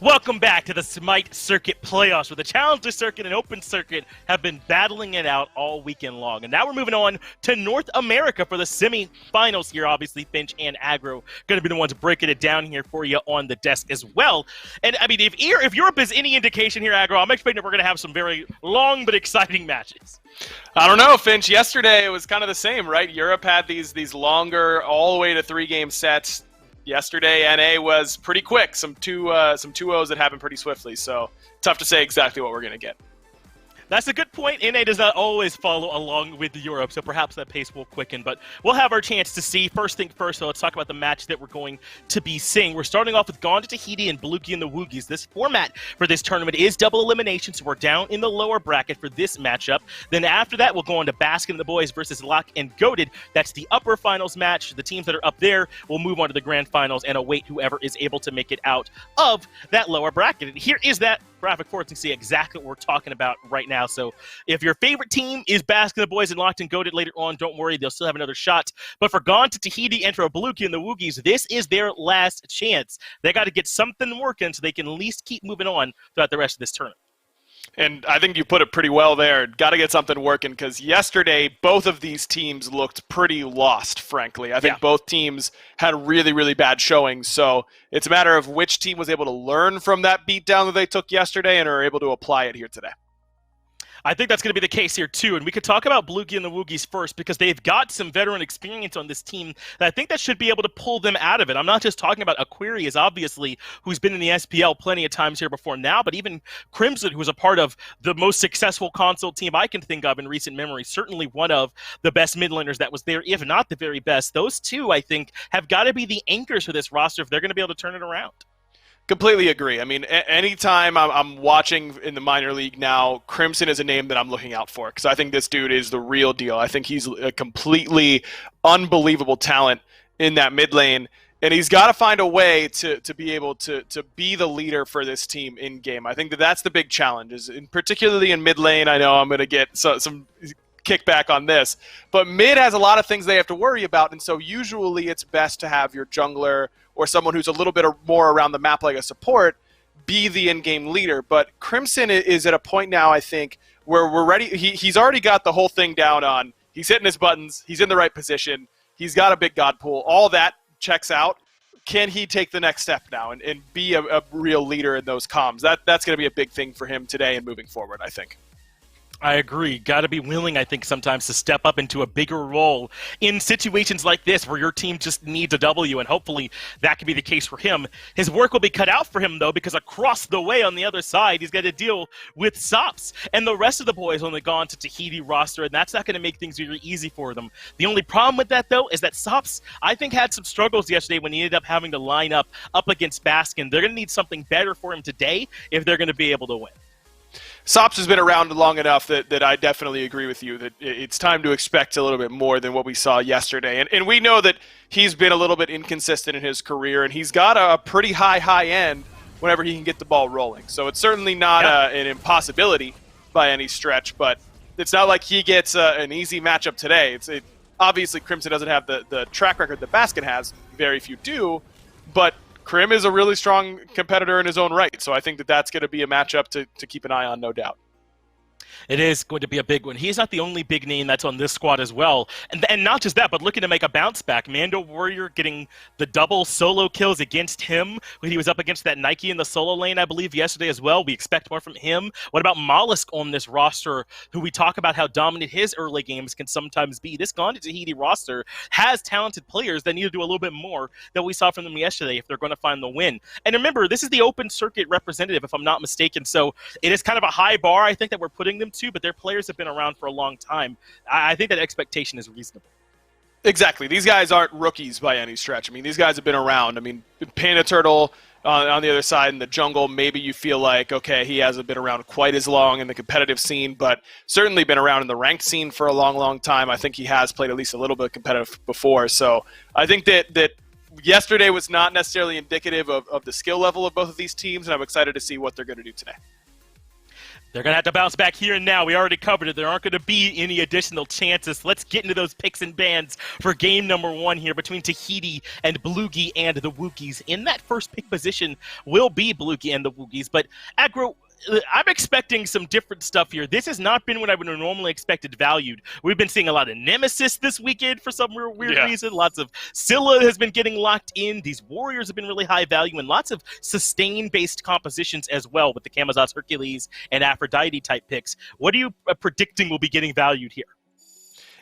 Welcome back to the SMITE Circuit Playoffs, where the Challenger Circuit and Open Circuit have been battling it out all weekend long. And now we're moving on to North America for the semifinals here. Obviously, Finch and Agro going to be the ones breaking it down here for you on the desk as well. And, I mean, if Europe is any indication here, Agro, I'm expecting that we're going to have some very long but exciting matches. I don't know, Finch. Yesterday, it was kind of the same, right? Europe had these longer, all the way to 3-game sets. Yesterday, NA was pretty quick. Some 2-0s that happened pretty swiftly. So tough to say exactly what we're going to get. That's a good point. NA does not always follow along with Europe, so perhaps that pace will quicken. But we'll have our chance to see. First thing first, so let's talk about the match that we're going to be seeing. We're starting off with Gone to Tahiti and Bloogy and the Woogys. This format for this tournament is double elimination, so we're down in the lower bracket for this matchup. Then after that, we'll go on to Baskin and the Boys versus Lock and Goated. That's the upper finals match. The teams that are up there will move on to the grand finals and await whoever is able to make it out of that lower bracket. And here is that graphic for it to see exactly what we're talking about right now. So if your favorite team is Baskin the Boys and Locked and Goated later on, don't worry, they'll still have another shot. But for Gone to Tahiti and for Bloogy and the Woogys, this is their last chance. They got to get something working so they can at least keep moving on throughout the rest of this tournament. And I think you put it pretty well there. Got to get something working because yesterday, both of these teams looked pretty lost, frankly. I think both teams had really, really bad showings. So it's a matter of which team was able to learn from that beatdown that they took yesterday and are able to apply it here today. I think that's going to be the case here, too. And we could talk about Bloogy and the Woogys first because they've got some veteran experience on this team that I think that should be able to pull them out of it. I'm not just talking about Aquarius, obviously, who's been in the SPL plenty of times here before now, but even Crimson, who was a part of the most successful console team I can think of in recent memory, certainly one of the best mid laners that was there, if not the very best. Those two, I think, have got to be the anchors for this roster if they're going to be able to turn it around. Completely agree. I mean, anytime I'm watching in the minor league now, Crimson is a name that I'm looking out for because I think this dude is the real deal. I think he's a completely unbelievable talent in that mid lane, and he's got to find a way to be able to be the leader for this team in game. I think that's the big challenge, particularly in mid lane. I know I'm going to get some kickback on this, but mid has a lot of things they have to worry about, and so usually it's best to have your jungler or someone who's a little bit more around the map like a support be the in-game leader. But Crimson is at a point now, I think, where we're ready. He's already got the whole thing down on. He's hitting his buttons. He's in the right position. He's got a big god pool. All that checks out. Can he take the next step now and be a real leader in those comms? That's going to be a big thing for him today and moving forward, I think. I agree. Got to be willing, I think, sometimes to step up into a bigger role in situations like this where your team just needs a W, and hopefully that can be the case for him. His work will be cut out for him, though, because across the way on the other side, he's got to deal with Sops and the rest of the boys on the Gone to Tahiti roster, and that's not going to make things very easy for them. The only problem with that, though, is that Sops, I think, had some struggles yesterday when he ended up having to line up against Baskin. They're going to need something better for him today if they're going to be able to win. Sops has been around long enough that I definitely agree with you that it's time to expect a little bit more than what we saw yesterday. And we know that he's been a little bit inconsistent in his career, and he's got a pretty high end whenever he can get the ball rolling. So it's certainly not an impossibility by any stretch, but it's not like he gets an easy matchup today. Obviously, Crimson doesn't have the track record that Baskin has. Very few do, but Crim is a really strong competitor in his own right, so I think that's going to be a matchup to keep an eye on, no doubt. It is going to be a big one. He's not the only big name that's on this squad as well. And not just that, but looking to make a bounce back. Mando Warrior getting the double solo kills against him when he was up against that Nike in the solo lane, I believe, yesterday as well. We expect more from him. What about Mollusk on this roster, who we talk about how dominant his early games can sometimes be? This Gone to Tahiti roster has talented players that need to do a little bit more than we saw from them yesterday if they're going to find the win. And remember, this is the open circuit representative, if I'm not mistaken, so it is kind of a high bar, I think, that we're putting them to, but their players have been around for a long time. I think that expectation is reasonable. Exactly. These guys aren't rookies by any stretch. I mean, these guys have been around. I mean, Panda Turtle on the other side in the jungle, maybe you feel like, okay, he hasn't been around quite as long in the competitive scene, but certainly been around in the ranked scene for a long time. I think he has played at least a little bit competitive before. So I think that yesterday was not necessarily indicative of the skill level of both of these teams, and I'm excited to see what they're going to do today. They're going to have to bounce back here and now. We already covered it. There aren't going to be any additional chances. Let's get into those picks and bans for game number 1 here between Tahiti and Bloogy and the Woogys. In that first pick position will be Bloogy and the Woogys. But, Aggro, I'm expecting some different stuff here. This has not been what I would have normally expected valued. We've been seeing a lot of Nemesis this weekend for some weird reason. Lots of Scylla has been getting locked in. These warriors have been really high value, and lots of sustain-based compositions as well with the Camazotz Hercules and Aphrodite type picks. What are you predicting will be getting valued here?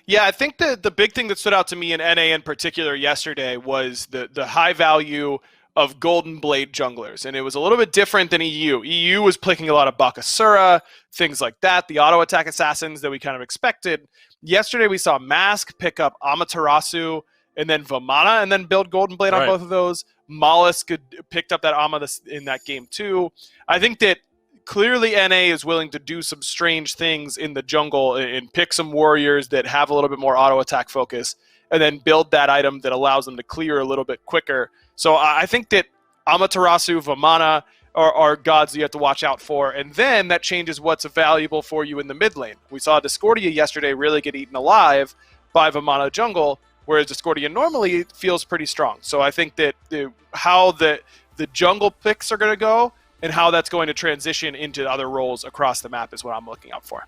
Yeah, I think the big thing that stood out to me in NA in particular yesterday was the high value of Golden Blade junglers, and it was a little bit different than EU. EU was picking a lot of Bakasura, things like that, the auto attack assassins that we kind of expected. Yesterday we saw Mask pick up Amaterasu and then Vamana and then build Golden Blade on both of those. Mollusk picked up that Ama in that game too. I think that clearly NA is willing to do some strange things in the jungle and pick some warriors that have a little bit more auto attack focus and then build that item that allows them to clear a little bit quicker. So I think that Amaterasu, Vamana are gods that you have to watch out for, and then that changes what's valuable for you in the mid lane. We saw Discordia yesterday really get eaten alive by Vamana jungle, whereas Discordia normally feels pretty strong. So I think that how the jungle picks are going to go and how that's going to transition into other roles across the map is what I'm looking out for.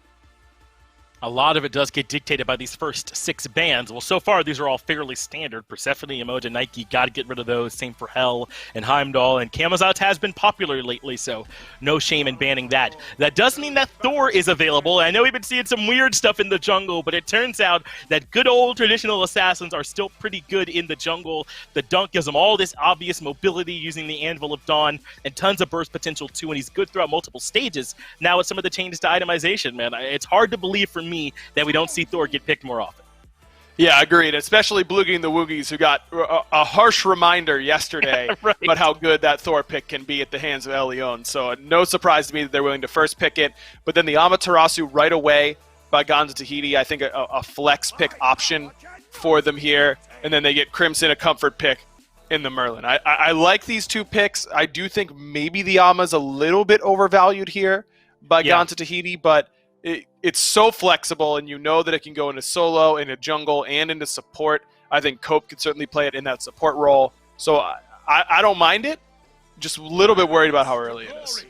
A lot of it does get dictated by these first 6 bans. Well, so far, these are all fairly standard. Persephone, Emoja, Nike, got to get rid of those. Same for Hell and Heimdall. And Camazotz has been popular lately, so no shame in banning that. That does mean that Thor is available. I know we've been seeing some weird stuff in the jungle, but it turns out that good old traditional assassins are still pretty good in the jungle. The Dunk gives him all this obvious mobility using the Anvil of Dawn and tons of burst potential, too, and he's good throughout multiple stages. Now with some of the changes to itemization, man, it's hard to believe for me that we don't see Thor get picked more often. Yeah, agreed. Especially Bloogy and the Woogys, who got a harsh reminder yesterday about how good that Thor pick can be at the hands of Elyon. So no surprise to me that they're willing to first pick it. But then the Amaterasu right away by Gonza Tahiti, I think a flex pick option for them here. And then they get Crimson, a comfort pick in the Merlin. I like these 2 picks. I do think maybe the Ama's a little bit overvalued here by Gonza Tahiti, but it's so flexible, and you know that it can go into solo, into jungle, and into support. I think Cope could certainly play it in that support role. So I don't mind it. Just a little bit worried about how early it is.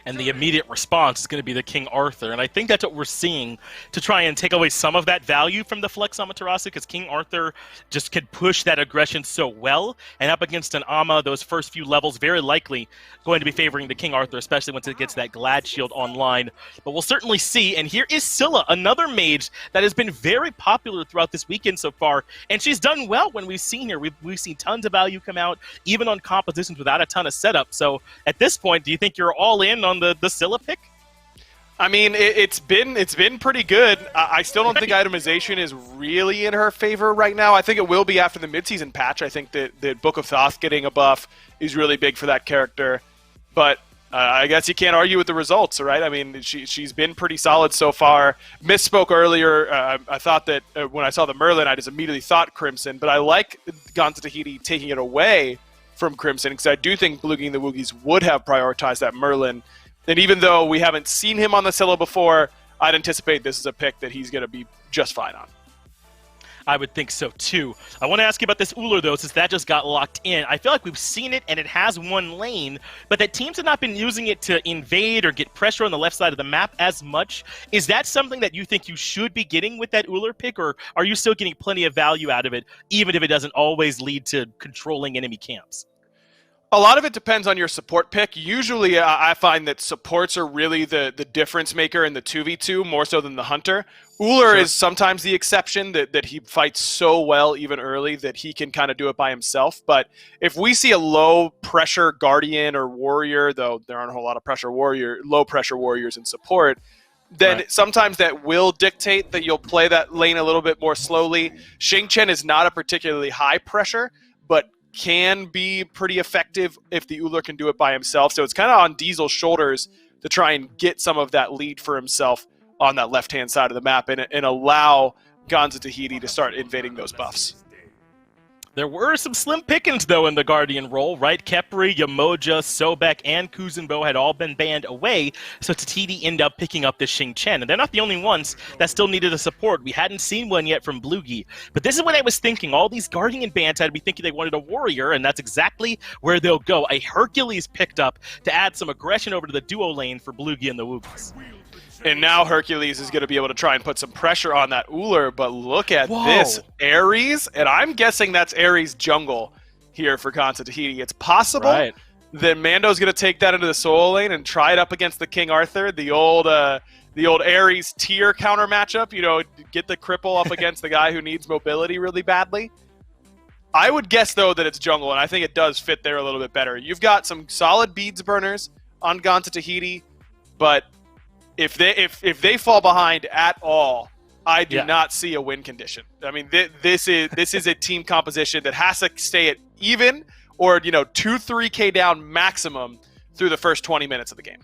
And the immediate response is going to be the King Arthur. And I think that's what we're seeing to try and take away some of that value from the Flex Amaterasu, because King Arthur just can push that aggression so well. And up against an Ama, those first few levels, very likely going to be favoring the King Arthur, especially once it gets that Glad Shield online. But we'll certainly see. And here is Scylla, another mage that has been very popular throughout this weekend so far. And she's done well when we've seen her. We've seen tons of value come out, even on compositions without a ton of setup. So at this point, do you think you're all in on the Scylla pick? I mean, it's been pretty good. I still don't think itemization is really in her favor right now. I think it will be after the midseason patch. I think that the Book of Thoth getting a buff is really big for that character. But I guess you can't argue with the results, right? I mean, she's been pretty solid so far. Misspoke earlier. I thought that when I saw the Merlin, I just immediately thought Crimson. But I like Gonza Tahiti taking it away from Crimson, because I do think Bloogy and the Woogys would have prioritized that Merlin. And even though we haven't seen him on the Scylla before, I'd anticipate this is a pick that he's going to be just fine on. I would think so, too. I want to ask you about this Uller, though, since that just got locked in. I feel like we've seen it, and it has one lane, but that teams have not been using it to invade or get pressure on the left side of the map as much. Is that something that you think you should be getting with that Uller pick, or are you still getting plenty of value out of it, even if it doesn't always lead to controlling enemy camps? A lot of it depends on your support pick. Usually I find that supports are really the difference maker in the 2v2 more so than the hunter. Uller is sometimes the exception, that he fights so well even early that he can kind of do it by himself. But if we see a low pressure guardian or warrior, though there aren't a whole lot of low pressure warriors in support, then sometimes that will dictate that you'll play that lane a little bit more slowly. Xing Chen is not a particularly high pressure, but can be pretty effective if the Uller can do it by himself. So it's kind of on Diesel's shoulders to try and get some of that lead for himself on that left-hand side of the map and allow Gonza Tahiti to start invading those buffs. There were some slim pickings, though, in the Guardian role, right? Khepri, Yamoja, Sobek, and Kuzenbo had all been banned away, so Tahiti ended up picking up the Xing Chen. And they're not the only ones that still needed a support. We hadn't seen one yet from Bloogy. But this is what I was thinking. All these Guardian bans had to be thinking they wanted a warrior, and that's exactly where they'll go. A Hercules picked up to add some aggression over to the duo lane for Bloogy and the Woogys. And now Hercules is going to be able to try and put some pressure on that Uller, but look at this Ares, and I'm guessing that's Ares jungle here for Gonta Tahiti. It's possible that Mando's going to take that into the solo lane and try it up against the King Arthur, the old Ares tier counter matchup, you know, get the cripple up against the guy who needs mobility really badly. I would guess, though, that it's jungle, and I think it does fit there a little bit better. You've got some solid beads burners on Gonta Tahiti, but if they fall behind at all, I do not see a win condition. I mean, this is a team composition that has to stay at even or 2-3K down maximum through the first 20 minutes of the game.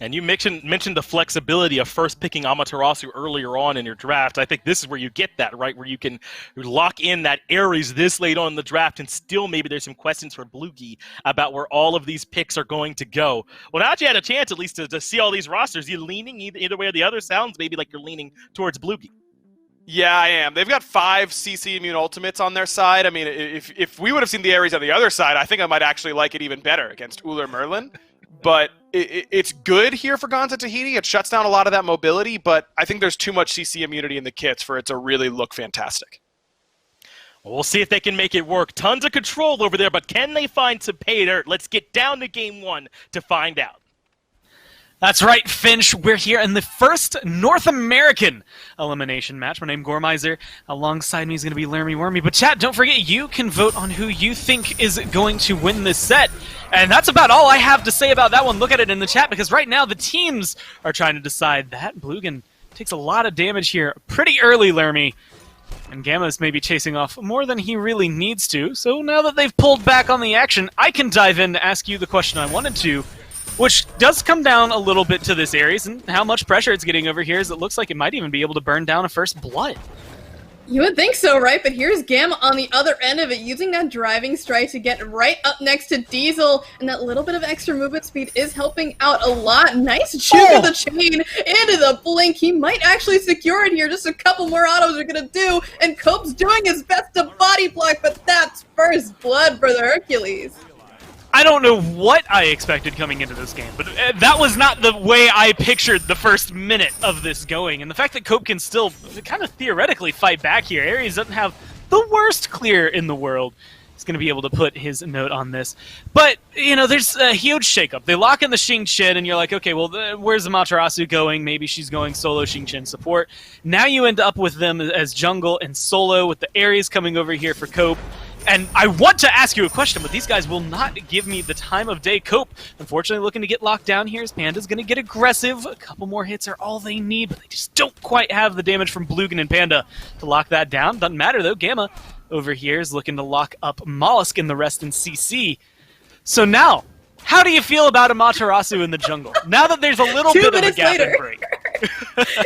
And you mentioned the flexibility of first picking Amaterasu earlier on in your draft. I think this is where you get that, right? Where you can lock in that Ares this late on in the draft, and still maybe there's some questions for Bloogy about where all of these picks are going to go. Well, now that you had a chance at least to see all these rosters, you leaning either way or the other? Sounds maybe like you're leaning towards Bloogy. Yeah, I am. They've got 5 CC immune ultimates on their side. I mean, if we would have seen the Ares on the other side, I think I might actually like it even better against Uller Merlin. But it's good here for Gonta Tahiti. It shuts down a lot of that mobility, but I think there's too much CC immunity in the kits for it to really look fantastic. Well, we'll see if they can make it work. Tons of control over there, but can they find some pay dirt? Let's get down to game 1 to find out. That's right, Finch. We're here in the first North American elimination match. My name is Gormizer. Alongside me is going to be Lermy Wormy. But chat, don't forget, you can vote on who you think is going to win this set. And that's about all I have to say about that one. Look at it in the chat, because right now the teams are trying to decide that. Blugan takes a lot of damage here pretty early, Lermy. And Gamma's maybe chasing off more than he really needs to. So now that they've pulled back on the action, I can dive in to ask you the question I wanted to, which does come down a little bit to this Ares and how much pressure it's getting over here, as it looks like it might even be able to burn down a first blood. You would think so, right? But here's Gamma on the other end of it, using that driving strike to get right up next to Diesel, and that little bit of extra movement speed is helping out a lot. Nice juke of the chain into the blink. He might actually secure it here. Just a couple more autos are gonna do, and Cope's doing his best to body block, but that's first blood for the Hercules. I don't know what I expected coming into this game, but that was not the way I pictured the first minute of this going. And the fact that Cope can still kind of theoretically fight back here, Ares doesn't have the worst clear in the world. He's going to be able to put his note on this. But, there's a huge shakeup. They lock in the Xing Chen, and you're like, okay, well, where's Amaterasu going? Maybe she's going solo Xing Chen support. Now you end up with them as jungle and solo, with the Ares coming over here for Cope. And I want to ask you a question, but these guys will not give me the time of day. Cope, unfortunately, looking to get locked down here. As Panda's going to get aggressive. A couple more hits are all they need, but they just don't quite have the damage from Blugan and Panda to lock that down. Doesn't matter, though. Gamma over here is looking to lock up Mollusk and the rest in CC. So now, how do you feel about Amaterasu in the jungle? Now that there's a little bit of a gap and break.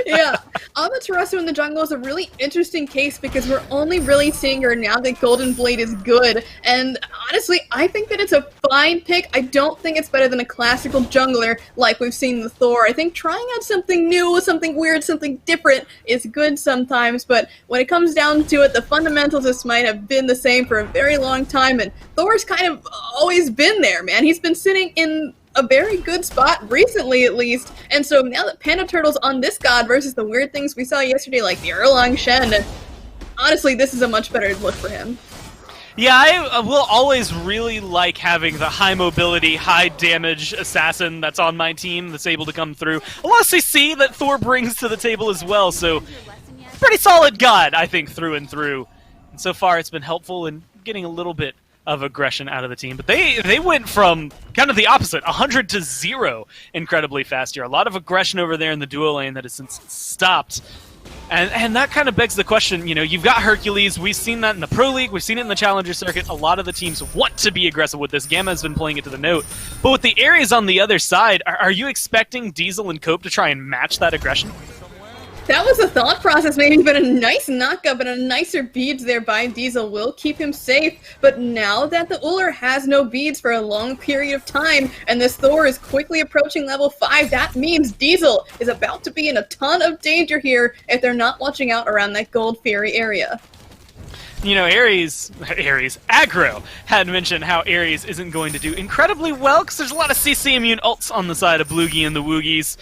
Yeah, Amaterasu in the jungle is a really interesting case, because we're only really seeing her now that Golden Blade is good. And honestly, I think that it's a fine pick. I don't think it's better than a classical jungler like we've seen with Thor. I think trying out something new, something weird, something different is good sometimes, but when it comes down to it, the fundamentals of SMITE have been the same for a very long time, and Thor's kind of always been there, man. He's been sitting in a very good spot recently, at least. And so now that Panda Turtle's on this god versus the weird things we saw yesterday, like the Erlang Shen, honestly, this is a much better look for him. Yeah, I will always really like having the high mobility, high damage assassin that's on my team that's able to come through. A lot of CC that Thor brings to the table as well, so pretty solid god, I think, through and through. And so far it's been helpful in getting a little bit of aggression out of the team. But they went from kind of the opposite, 100 to 0 incredibly fast here. A lot of aggression over there in the duo lane that has since stopped. And that kind of begs the question, you've got Hercules. We've seen that in the Pro League. We've seen it in the Challenger Circuit. A lot of the teams want to be aggressive with this. Gamma has been playing it to the note. But with the Ares on the other side, are you expecting Diesel and Cope to try and match that aggression? That was a thought process maybe, but a nice knockup and a nicer beads there by Diesel will keep him safe. But now that the Uller has no beads for a long period of time, and this Thor is quickly approaching level 5, that means Diesel is about to be in a ton of danger here if they're not watching out around that Gold Fury area. You know, Aggro had mentioned how Ares isn't going to do incredibly well because there's a lot of CC immune ults on the side of Bloogy and the Woogys.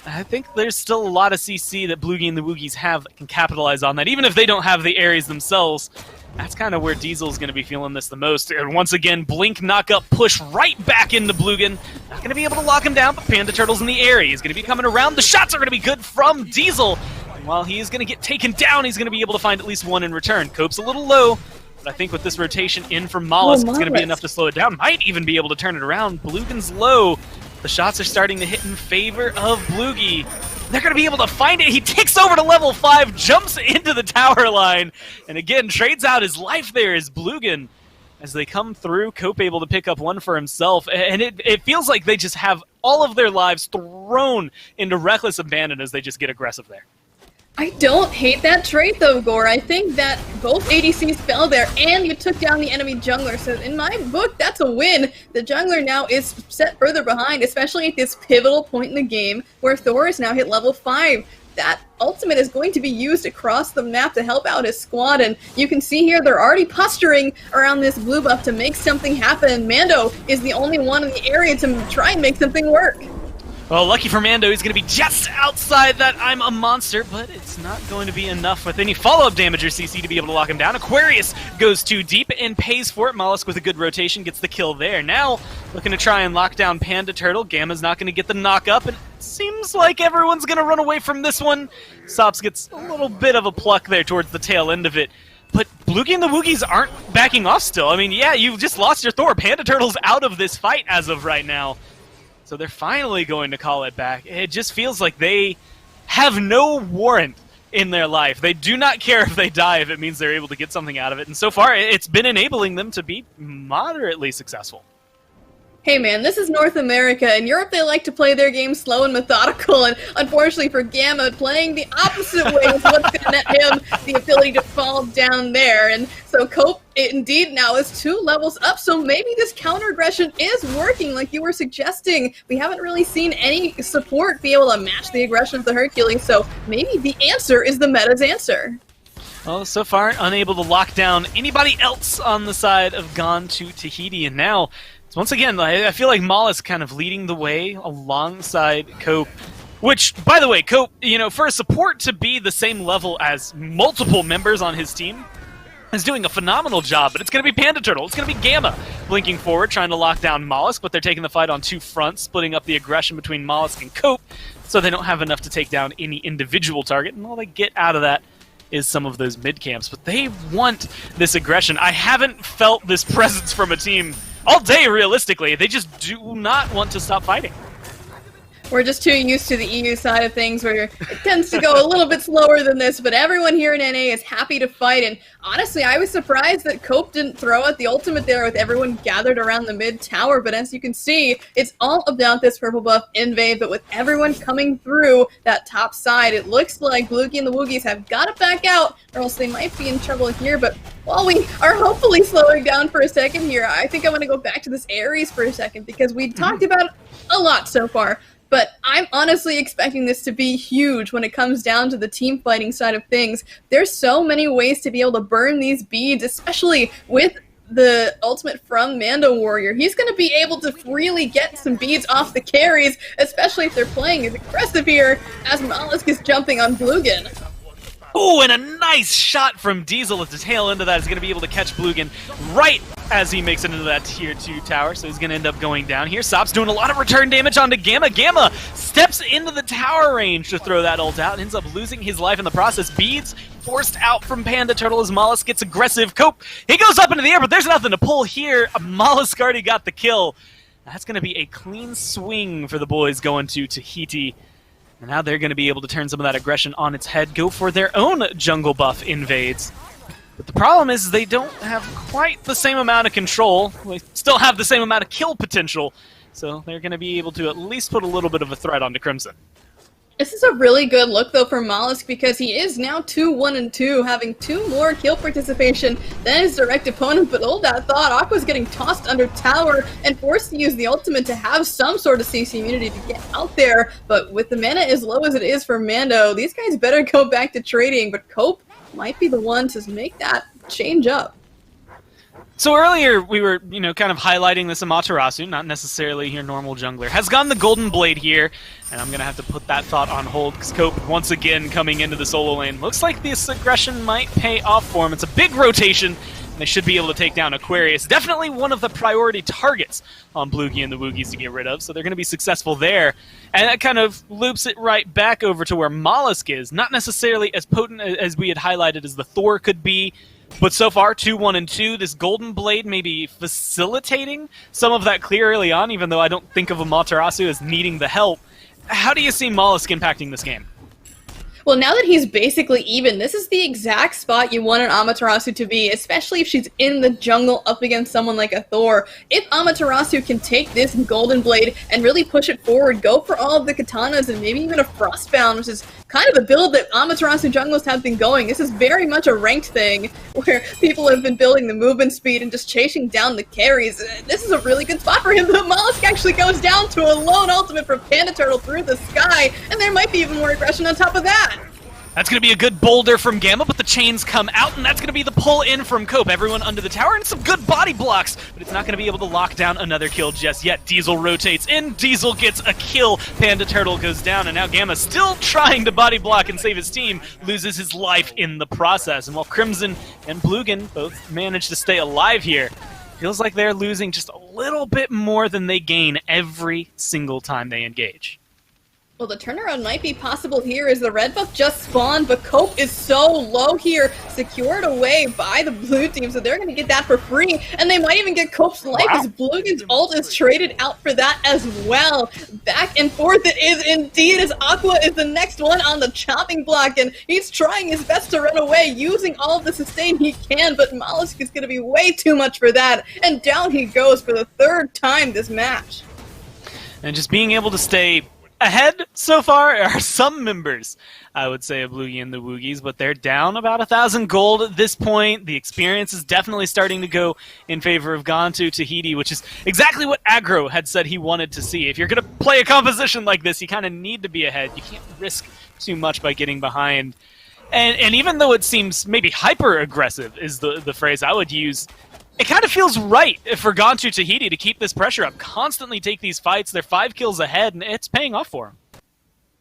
I think there's still a lot of CC that Bloogy and the Woogys have that can capitalize on that, even if they don't have the Ares themselves. That's kind of where Diesel's going to be feeling this the most. And once again, Blink knock-up push right back into Bloogan. Not going to be able to lock him down, but Panda Turtle's in the area. He's going to be coming around. The shots are going to be good from Diesel. And while he is going to get taken down, he's going to be able to find at least one in return. Cope's a little low, but I think with this rotation in from Mollusk, it's going to be enough to slow it down. Might even be able to turn it around. Bloogan's low. The shots are starting to hit in favor of Bloogy. They're going to be able to find it. He takes over to level 5, jumps into the tower line, and again, trades out his life there as Bloogan. As they come through, Cope able to pick up one for himself, and it feels like they just have all of their lives thrown into reckless abandon as they just get aggressive there. I don't hate that trait though, Gore. I think that both ADCs fell there and you took down the enemy jungler. So in my book, that's a win. The jungler now is set further behind, especially at this pivotal point in the game where Thor is now hit level 5. That ultimate is going to be used across the map to help out his squad, and you can see here they're already posturing around this blue buff to make something happen. Mando is the only one in the area to try and make something work. Well, lucky for Mando, he's going to be just outside that I'm a monster, but it's not going to be enough with any follow-up damage or CC to be able to lock him down. Aquarius goes too deep and pays for it. Mollusk with a good rotation gets the kill there. Now, looking to try and lock down Panda Turtle. Gamma's not going to get the knock-up, and it seems like everyone's going to run away from this one. Sops gets a little bit of a pluck there towards the tail end of it. But Bloogy and the Woogys aren't backing off still. I mean, yeah, you've just lost your Thor. Panda Turtle's out of this fight as of right now. So they're finally going to call it back. It just feels like they have no warrant in their life. They do not care if they die if it means they're able to get something out of it. And so far, it's been enabling them to be moderately successful. Hey man, this is North America. In Europe, they like to play their game slow and methodical, and unfortunately for Gamma, playing the opposite way is what's going to net him the ability to fall down there. And so Cope, indeed, now is 2 levels up, so maybe this counter aggression is working like you were suggesting. We haven't really seen any support be able to match the aggression of the Hercules, so maybe the answer is the meta's answer. Well, so far, unable to lock down anybody else on the side of Gone to Tahiti, and now so once again, I feel like Mollusk kind of leading the way alongside Cope, which, by the way, Cope, you know, for a support to be the same level as multiple members on his team is doing a phenomenal job, but it's going to be Panda Turtle, it's going to be Gamma blinking forward, trying to lock down Mollusk, but they're taking the fight on 2 fronts, splitting up the aggression between Mollusk and Cope, so they don't have enough to take down any individual target, and all they get out of that is some of those mid-camps, but they want this aggression. I haven't felt this presence from a team all day, realistically. They just do not want to stop fighting. We're just too used to the EU side of things where it tends to go a little bit slower than this, but everyone here in NA is happy to fight, and honestly, I was surprised that Cope didn't throw out the ultimate there with everyone gathered around the mid tower, but as you can see, it's all about this purple buff invade, but with everyone coming through that top side, it looks like Bloogy and the Woogys have got to back out, or else they might be in trouble here, but while we are hopefully slowing down for a second here, I think I want to go back to this Ares for a second, because we talked about it a lot so far. But I'm honestly expecting this to be huge when it comes down to the team fighting side of things. There's so many ways to be able to burn these beads, especially with the ultimate from Mando Warrior. He's going to be able to really get some beads off the carries, especially if they're playing as aggressive here as Mollusk is jumping on Bloogan. Oh, and a nice shot from Diesel at the tail end of that is going to be able to catch Bloogan right as he makes it into that tier 2 tower, so he's going to end up going down here. Sop's doing a lot of return damage onto Gamma. Gamma steps into the tower range to throw that ult out and ends up losing his life in the process. Beads forced out from Panda Turtle as Mollusk gets aggressive. Cope, he goes up into the air, but there's nothing to pull here. Mollusk already got the kill. That's going to be a clean swing for the boys going to Tahiti. And now they're going to be able to turn some of that aggression on its head, go for their own jungle buff invades. But the problem is they don't have quite the same amount of control. They still have the same amount of kill potential, so they're going to be able to at least put a little bit of a threat onto Crimson. This is a really good look, though, for Mollusk, because he is now 2-1-2, having 2 more kill participation than his direct opponent, but hold that thought, Aqua's getting tossed under tower and forced to use the ultimate to have some sort of CC immunity to get out there, but with the mana as low as it is for Mando, these guys better go back to trading, but Cope might be the one to make that change up. So earlier we were, kind of highlighting this Amaterasu, not necessarily your normal jungler. Has gone the Golden Blade here, and I'm going to have to put that thought on hold because Cope, once again, coming into the solo lane. Looks like this aggression might pay off for him. It's a big rotation, and they should be able to take down Aquarius. Definitely one of the priority targets on Bloogy and the Woogys to get rid of, so they're going to be successful there. And that kind of loops it right back over to where Mollusk is. Not necessarily as potent as we had highlighted as the Thor could be, but so far, 2-1-2, this Golden Blade may be facilitating some of that clear early on, even though I don't think of Amaterasu as needing the help. How do you see Mollusk impacting this game? Well, now that he's basically even, this is the exact spot you want an Amaterasu to be, especially if she's in the jungle up against someone like a Thor. If Amaterasu can take this Golden Blade and really push it forward, go for all of the katanas and maybe even a Frostbound, which is kind of the build that Amaterasu jungles have been going. This is very much a ranked thing where people have been building the movement speed and just chasing down the carries. This is a really good spot for him, but Mollusk actually goes down to a lone ultimate from Panda Turtle through the sky, and there might be even more aggression on top of that. That's going to be a good boulder from Gamma, but the chains come out, and that's going to be the pull in from Cope. Everyone under the tower, and some good body blocks, but it's not going to be able to lock down another kill just yet. Diesel rotates in, Diesel gets a kill, Panda Turtle goes down, and now Gamma, still trying to body block and save his team, loses his life in the process. And while Crimson and Blugan both manage to stay alive here, feels like they're losing just a little bit more than they gain every single time they engage. Well, the turnaround might be possible here as the red buff just spawned, but Cope is so low here, secured away by the blue team, so they're going to get that for free, and they might even get Cope's life as Blugan's ult is traded out for that as well. Back and forth it is indeed, as Aqua is the next one on the chopping block, and he's trying his best to run away, using all of the sustain he can, but Mollusk is going to be way too much for that, and down he goes for the 3rd time this match. And just being able to stay ahead so far are some members, I would say, of Bloogy and the Woogys, but they're down about 1,000 gold at this point. The experience is definitely starting to go in favor of Gontu Tahiti, which is exactly what Aggro had said he wanted to see. If you're going to play a composition like this, you kind of need to be ahead. You can't risk too much by getting behind. And even though it seems maybe hyper-aggressive is the phrase I would use, it kind of feels right for Gontu Tahiti to keep this pressure up, constantly take these fights. They're 5 kills ahead, and it's paying off for them.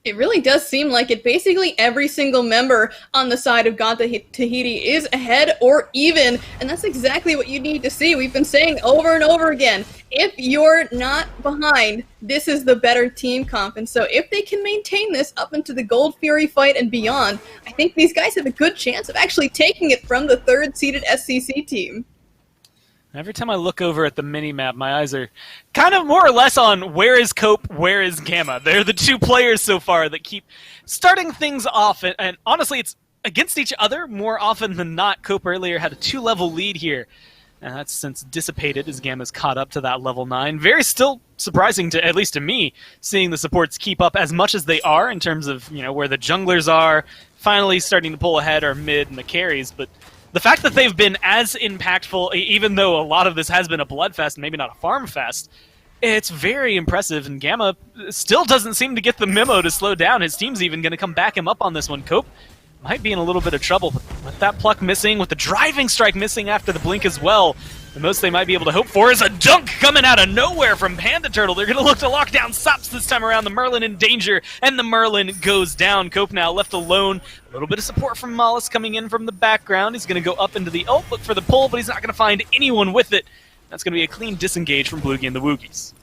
It really does seem like it. Basically, every single member on the side of Gontu Tahiti is ahead or even, and that's exactly what you need to see. We've been saying over and over again, if you're not behind, this is the better team comp, and so if they can maintain this up into the Gold Fury fight and beyond, I think these guys have a good chance of actually taking it from the 3rd-seeded SCC team. Every time I look over at the mini-map, my eyes are kind of more or less on where is Cope, where is Gamma. They're the 2 players so far that keep starting things off, and honestly, it's against each other more often than not. Cope earlier had a 2-level lead here, and that's since dissipated as Gamma's caught up to that level 9. Very still surprising, to at least to me, seeing the supports keep up as much as they are in terms of where the junglers are, finally starting to pull ahead are mid and the carries, but the fact that they've been as impactful, even though a lot of this has been a bloodfest, maybe not a farm fest, it's very impressive, and Gamma still doesn't seem to get the memo to slow down. His team's even going to come back him up on this one. Cope might be in a little bit of trouble with that pluck missing, with the driving strike missing after the blink as well. The most they might be able to hope for is a dunk coming out of nowhere from Panda Turtle. They're going to look to lock down Sops this time around. The Merlin in danger, and the Merlin goes down. Cope now left alone. A little bit of support from Mollusk coming in from the background. He's going to go up into the ult, look for the pull, but he's not going to find anyone with it. That's going to be a clean disengage from Bloogy and the Woogys.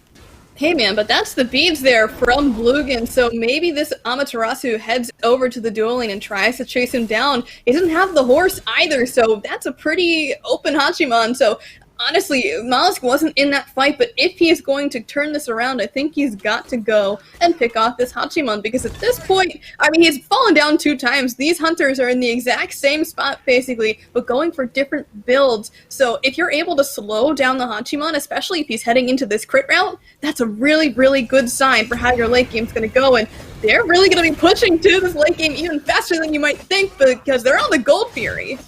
Hey man, but that's the beads there from Blugan, so maybe this Amaterasu heads over to the duel lane and tries to chase him down. He doesn't have the horse either, so that's a pretty open Hachiman, so honestly, Mollusk wasn't in that fight, but if he is going to turn this around, I think he's got to go and pick off this Hachiman, because at this point, I mean, he's fallen down 2 times. These hunters are in the exact same spot, basically, but going for different builds. So if you're able to slow down the Hachiman, especially if he's heading into this crit route, that's a really, really good sign for how your late game's going to go, and they're really going to be pushing to this late game even faster than you might think, because they're on the Gold Fury.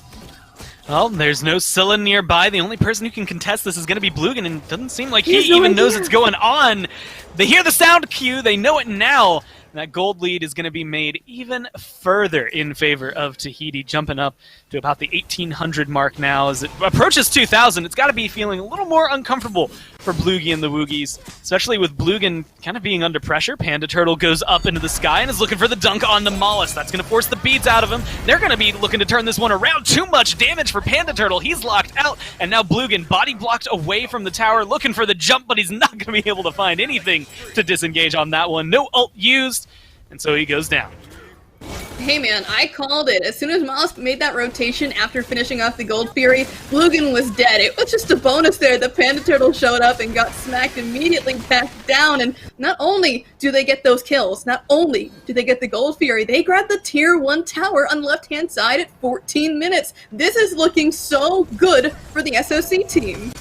Well, there's no Scylla nearby. The only person who can contest this is going to be Bloogan, and it doesn't seem like he even knows it's going on. They hear the sound cue. They know it now. And that gold lead is going to be made even further in favor of Tahiti, jumping up to about the 1,800 mark now. As it approaches 2,000, it's got to be feeling a little more uncomfortable for Bloogy and the Woogys, especially with Bloogan kind of being under pressure. Panda Turtle goes up into the sky and is looking for the dunk on the Mollusk. That's going to force the beads out of him. They're going to be looking to turn this one around. Too much damage for Panda Turtle. He's locked out, and now Bloogan body blocked away from the tower, looking for the jump, but he's not going to be able to find anything to disengage on that one. No ult used, and so he goes down. Hey man, I called it. As soon as Mollusk made that rotation after finishing off the Gold Fury, Bloogan was dead. It was just a bonus there. The Panda Turtle showed up and got smacked immediately back down, and not only do they get those kills, not only do they get the Gold Fury, they grab the Tier 1 tower on the left-hand side at 14 minutes. This is looking so good for the SOC team.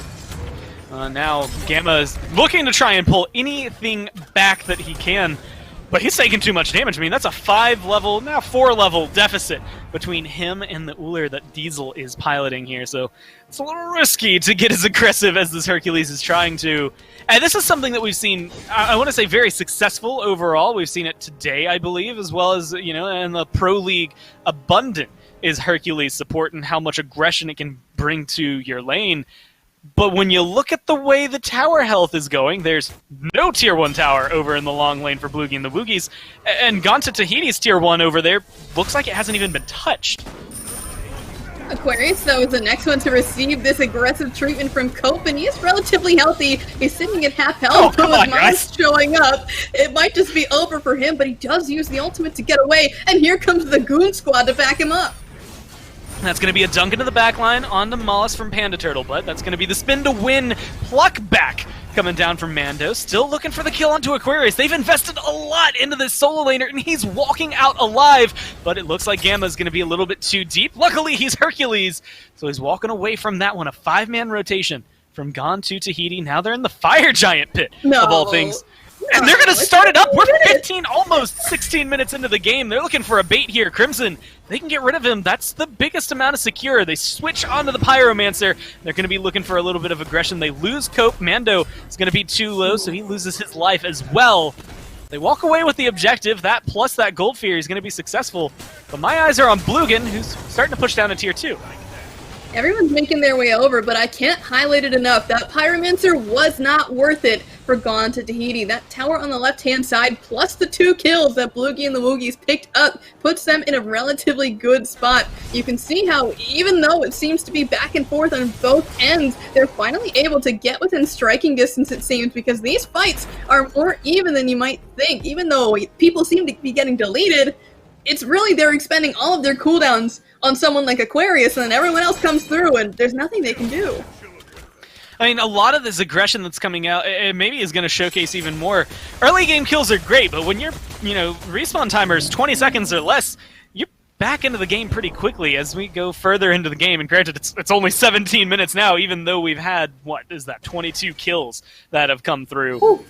Now Gamma is looking to try and pull anything back that he can, but he's taking too much damage. I mean, that's a 5-level, now 4-level deficit between him and the Uller that Diesel is piloting here, so it's a little risky to get as aggressive as this Hercules is trying to. And this is something that we've seen, I want to say, very successful overall. We've seen it today, I believe, as well as, you know, in the Pro League. Abundant is Hercules' support and how much aggression it can bring to your lane. But when you look at the way the tower health is going, there's no Tier 1 tower over in the long lane for Bloogy and the Woogys. And gone to Tahiti's Tier 1 over there looks like it hasn't even been touched. Aquarius, though, is the next one to receive this aggressive treatment from Cope, and he's relatively healthy. He's sitting at half health, but with Miles showing up, it might just be over for him, but he does use the ultimate to get away, and here comes the Goon Squad to back him up. That's going to be a dunk into the back line on the Mollusk from Panda Turtle, but that's going to be the spin to win. Pluck back coming down from Mando. Still looking for the kill onto Aquarius. They've invested a lot into this solo laner, and he's walking out alive, but it looks like Gamma's going to be a little bit too deep. Luckily, he's Hercules, so he's walking away from that one. A 5-man rotation from Gon to Tahiti. Now they're in the Fire Giant pit, of all things. And they're going to start it up. We're 15, almost 16 minutes into the game. They're looking for a bait here. Crimson, they can get rid of him. That's the biggest amount of secure. They switch onto the Pyromancer. They're going to be looking for a little bit of aggression. They lose Cope. Mando is going to be too low, so he loses his life as well. They walk away with the objective. That plus that Gold Fury is going to be successful. But my eyes are on Bloogan, who's starting to push down to Tier 2. Everyone's making their way over, but I can't highlight it enough. That Pyromancer was not worth it for Gone to Tahiti. That tower on the left-hand side, plus the 2 kills that Bloogy and the Woogys picked up, puts them in a relatively good spot. You can see how, even though it seems to be back and forth on both ends, they're finally able to get within striking distance, it seems, because these fights are more even than you might think. Even though people seem to be getting deleted, it's really they're expending all of their cooldowns on someone like Aquarius, and then everyone else comes through, and there's nothing they can do. I mean, a lot of this aggression that's coming out, it maybe is going to showcase even more. Early game kills are great, but when your, respawn timer is 20 seconds or less, you're back into the game pretty quickly as we go further into the game. And granted, it's only 17 minutes now, even though we've had, 22 kills that have come through. Ooh.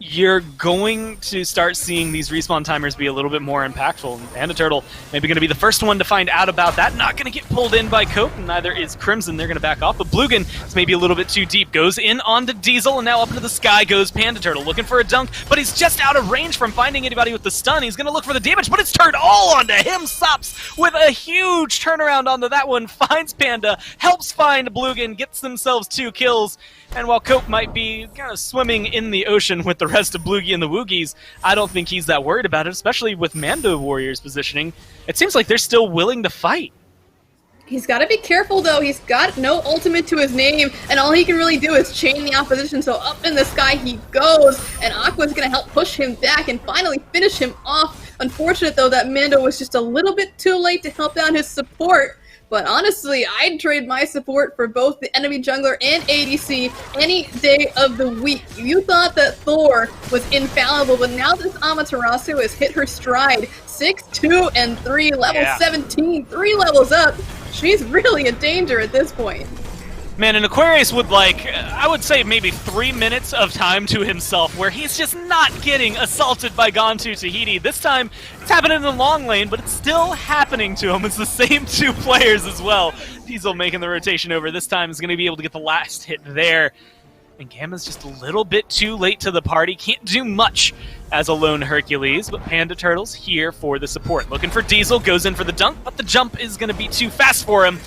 You're going to start seeing these respawn timers be a little bit more impactful. And Panda Turtle maybe going to be the first one to find out about that. Not going to get pulled in by Cope, and neither is Crimson. They're going to back off. But Bloogan is maybe a little bit too deep. Goes in onto Diesel, and now up into the sky goes Panda Turtle, looking for a dunk, but he's just out of range from finding anybody with the stun. He's going to look for the damage, but it's turned all onto him. Sops with a huge turnaround onto that one. Finds Panda, helps find Bloogan, gets themselves 2 kills. And while Cope might be kind of swimming in the ocean with the rest of Bloogy and the Woogys, I don't think he's that worried about it, especially with Mando Warriors positioning. It seems like they're still willing to fight. He's got to be careful, though. He's got no ultimate to his name, and all he can really do is chain the opposition, so up in the sky he goes, and Aqua's going to help push him back and finally finish him off. Unfortunate, though, that Mando was just a little bit too late to help down his support. but honestly, I'd trade my support for both the enemy jungler and ADC any day of the week. You thought that Thor was infallible, but now this Amaterasu has hit her stride. 6, 2, and 3, level 17, 3 levels up. She's really a danger at this point. Man, and Aquarius would like, I would say maybe 3 minutes of time to himself where he's just not getting assaulted by Gontu Tahiti. This time, it's happening in the long lane, but it's still happening to him. It's the same 2 players as well. Diesel making the rotation over this time is going to be able to get the last hit there. And Gamma's just a little bit too late to the party. Can't do much as a lone Hercules, but Panda Turtle's here for the support. Looking for Diesel, goes in for the dunk, but the jump is going to be too fast for him.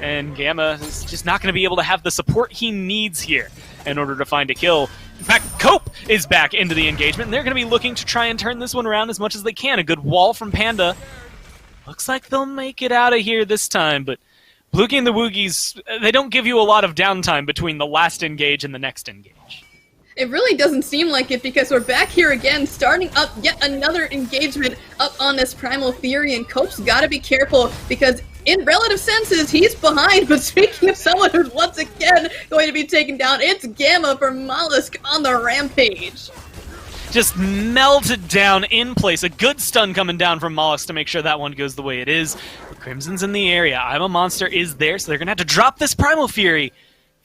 And Gamma is just not going to be able to have the support he needs here in order to find a kill. In fact, Cope is back into the engagement, and they're going to be looking to try and turn this one around as much as they can. A good wall from Panda. Looks like they'll make it out of here this time, but Bloogy and the Woogys, they don't give you a lot of downtime between the last engage and the next engage. It really doesn't seem like it, because we're back here again, starting up yet another engagement up on this Primal Fury, and Cope's gotta be careful, because in relative senses, he's behind, but speaking of someone who's once again going to be taken down, it's Gamma for Mollusk on the rampage. Just melted down in place. A good stun coming down from Mollusk to make sure that one goes the way it is. But Crimson's in the area. I'm a Monster is there, so they're going to have to drop this Primal Fury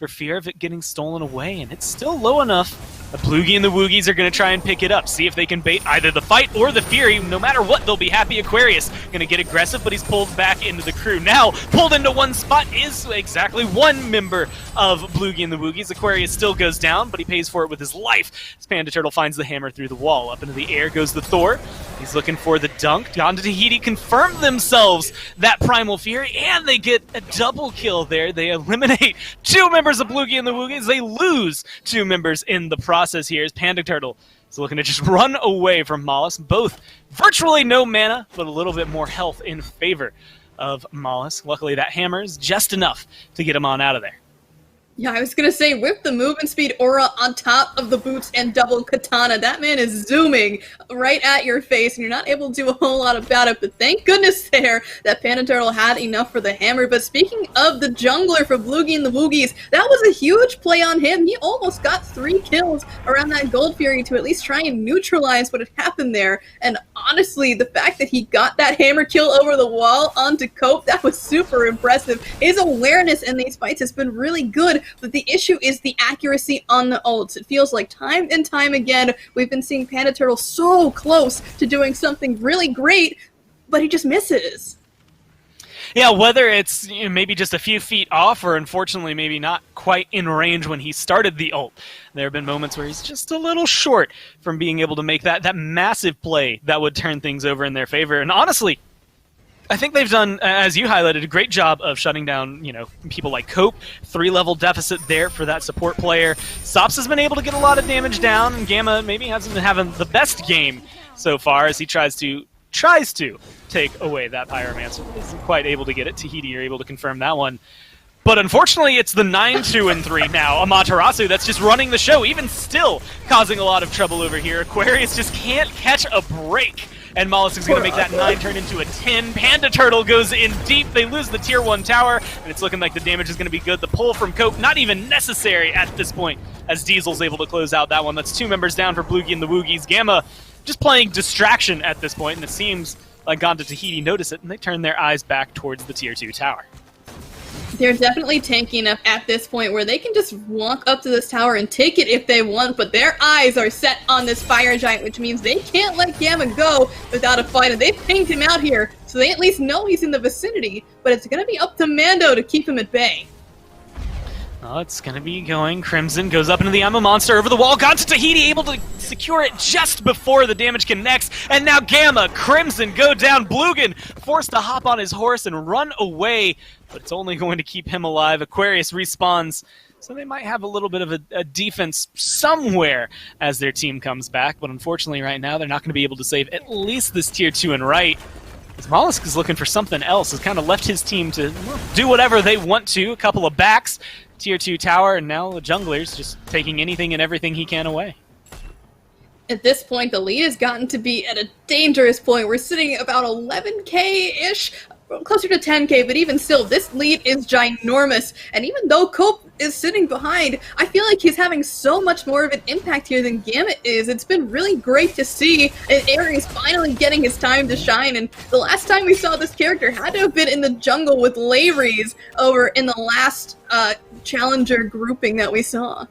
for fear of it getting stolen away, and it's still low enough. The Bloogy and the Woogys are going to try and pick it up, see if they can bait either the fight or the Fury. No matter what, they'll be happy. Aquarius going to get aggressive, but he's pulled back into the crew. Now, pulled into one spot is exactly one member of Bloogy and the Woogys. Aquarius still goes down, but he pays for it with his life. As Panda Turtle finds the hammer through the wall. Up into the air goes the Thor. He's looking for the dunk. Gontu Tahiti confirmed themselves that Primal Fury, and they get a double kill there. They eliminate 2 members of Bloogy and the Woogys. They lose 2 members in the process here as Panda Turtle is looking to just run away from Mollusk. Both virtually no mana, but a little bit more health in favor of Mollusk. Luckily, that hammer is just enough to get him on out of there. Yeah, I was gonna say, with the movement speed aura on top of the boots and double katana, that man is zooming right at your face, and you're not able to do a whole lot about it, but thank goodness there that Panda Turtle had enough for the hammer. But speaking of the jungler for Bloogy and the Woogys, that was a huge play on him. He almost got 3 kills around that Gold Fury to at least try and neutralize what had happened there, and honestly, the fact that he got that hammer kill over the wall onto Cope, that was super impressive. His awareness in these fights has been really good, but the issue is the accuracy on the ults. It feels like time and time again we've been seeing Panda Turtle so close to doing something really great, but he just misses. Yeah, whether it's maybe just a few feet off or unfortunately maybe not quite in range when he started the ult. There have been moments where he's just a little short from being able to make that massive play that would turn things over in their favor. And honestly, I think they've done, as you highlighted, a great job of shutting down, people like Cope. 3-level deficit there for that support player. Sops has been able to get a lot of damage down, and Gamma maybe hasn't been having the best game so far as he tries to take away that Pyromancer. Isn't quite able to get it. Tahiti, you're able to confirm that one. But unfortunately, it's the 9-2-3 now. Amaterasu that's just running the show, even still causing a lot of trouble over here. Aquarius just can't catch a break. And Mollusk is going to make that 9 turn into a 10. Panda Turtle goes in deep. They lose the tier 1 tower, and it's looking like the damage is going to be good. The pull from Cope, not even necessary at this point, as Diesel's able to close out that one. That's 2 members down for Bloogy and the Woogys. Gamma just playing distraction at this point, and it seems like Gontu Tahiti notice it, and they turn their eyes back towards the tier 2 tower. They're definitely tanky enough at this point where they can just walk up to this tower and take it if they want, but their eyes are set on this fire giant, which means they can't let Gamma go without a fight, and they've pinged him out here, so they at least know he's in the vicinity, but it's going to be up to Mando to keep him at bay. Oh, it's going to be going. Crimson goes up into the I'm a Monster over the wall. Gontu Tahiti able to secure it just before the damage connects. And now Gamma, Crimson go down. Bloogan forced to hop on his horse and run away, but it's only going to keep him alive. Aquarius respawns, so they might have a little bit of a defense somewhere as their team comes back. But unfortunately right now they're not going to be able to save at least this tier 2 and right. As Mollusk is looking for something else, has kind of left his team to do whatever they want to. A couple of backs, tier 2 tower, and now the jungler's just taking anything and everything he can away. At this point, the lead has gotten to be at a dangerous point. We're sitting about 11k-ish closer to 10k, but even still, this lead is ginormous. And even though Cope is sitting behind, I feel like he's having so much more of an impact here than Gamut is. It's been really great to see Aries finally getting his time to shine, and the last time we saw this character had to have been in the jungle with hi-rez over in the last challenger grouping that we saw.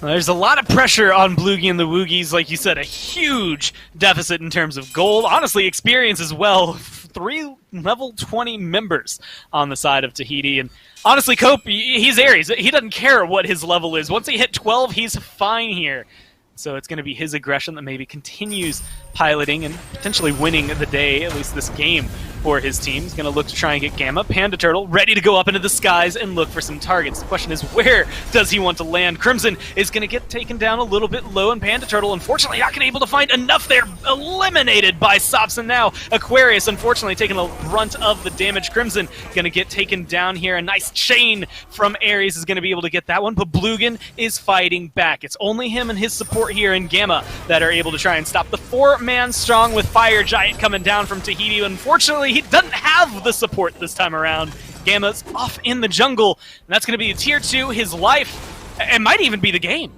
There's a lot of pressure on Bloogy and the Woogys. Like you said, a huge deficit in terms of gold. Honestly, experience as well. 3 level 20 members on the side of Tahiti. And honestly, Cope, he's Aries. He doesn't care what his level is. Once he hit 12, he's fine here. So it's going to be his aggression that maybe continues piloting and potentially winning the day, at least this game, for his team. He's going to look to try and get Gamma. Panda Turtle ready to go up into the skies and look for some targets. The question is, where does he want to land? Crimson is going to get taken down a little bit low, and Panda Turtle, unfortunately, not going to be able to find enough there. Eliminated by Sopson now. Aquarius, unfortunately, taking a brunt of the damage. Crimson going to get taken down here. A nice chain from Aries is going to be able to get that one, but Bloogan is fighting back. It's only him and his support here in Gamma that are able to try and stop the 4-man strong with Fire Giant coming down from Tahiti. Unfortunately, he doesn't have the support this time around. Gamma's off in the jungle, and that's going to be a tier 2, his life. It might even be the game.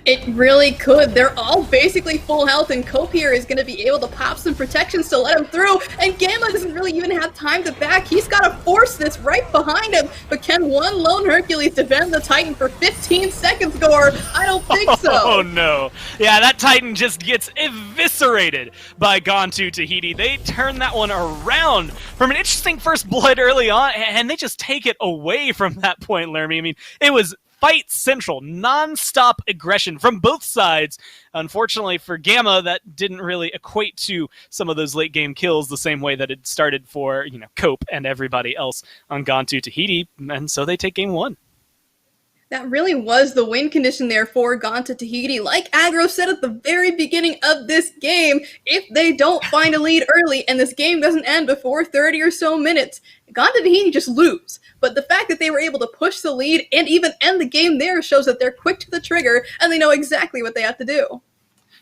It really could. They're all basically full health, and Cope here is going to be able to pop some protections to let him through, and Gamma doesn't really even have time to back. He's got to force this right behind him, but can one lone Hercules defend the Titan for 15 seconds, Gore? I don't think so. Oh, no. Yeah, that Titan just gets eviscerated by Gontu Tahiti. They turn that one around from an interesting first blood early on, and they just take it away from that point, Lermy. I mean, it was fight central, non-stop aggression from both sides. Unfortunately for Gamma, that didn't really equate to some of those late game kills the same way that it started for, Cope and everybody else on Gontu Tahiti, and so they take game 1. That really was the win condition there for Gontu Tahiti. Like Aggro said at the very beginning of this game, if they don't find a lead early and this game doesn't end before 30 or so minutes, Gontu Tahiti just lose. But the fact that they were able to push the lead and even end the game there shows that they're quick to the trigger and they know exactly what they have to do.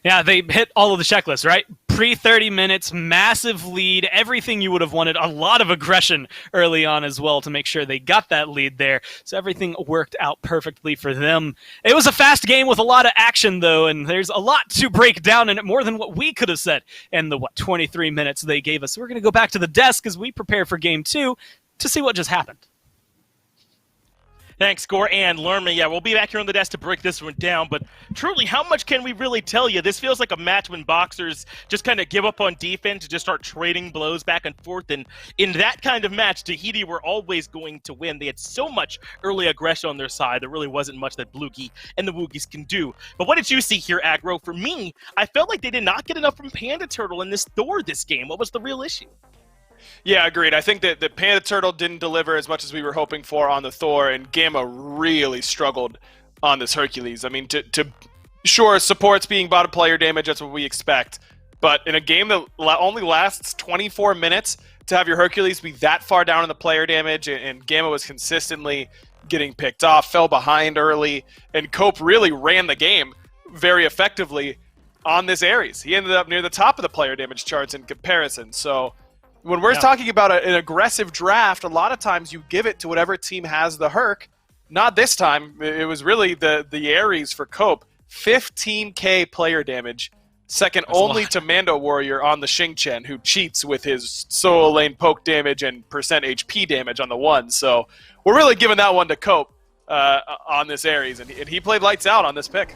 Yeah, they hit all of the checklists, right? Pre-30 minutes, massive lead, everything you would have wanted, a lot of aggression early on as well to make sure they got that lead there. So everything worked out perfectly for them. It was a fast game with a lot of action, though, and there's a lot to break down in it, more than what we could have said in the, 23 minutes they gave us. So we're going to go back to the desk as we prepare for game 2 to see what just happened. Thanks, Gore and Lerman. Yeah, we'll be back here on the desk to break this one down, but truly, how much can we really tell you? This feels like a match when boxers just kind of give up on defense and just start trading blows back and forth, and in that kind of match, Tahiti were always going to win. They had so much early aggression on their side, there really wasn't much that Bloogy and the Woogys can do. But what did you see here, Aggro? For me, I felt like they did not get enough from Panda Turtle in this Thor this game. What was the real issue? Yeah, agreed. I think that the Panda Turtle didn't deliver as much as we were hoping for on the Thor, and Gamma really struggled on this Hercules. I mean, sure, support's being bottom player damage, that's what we expect. But in a game that only lasts 24 minutes, to have your Hercules be that far down in the player damage, and Gamma was consistently getting picked off, fell behind early, and Cope really ran the game very effectively on this Aries. He ended up near the top of the player damage charts in comparison, so when we're talking about an aggressive draft, a lot of times you give it to whatever team has the Herc. Not this time. It was really the Aries for Cope. 15k player damage. Second only to Mando Warrior on the Xingqian, who cheats with his solo lane poke damage and percent HP damage on the one. So we're really giving that one to Cope on this Aries. And he played lights out on this pick.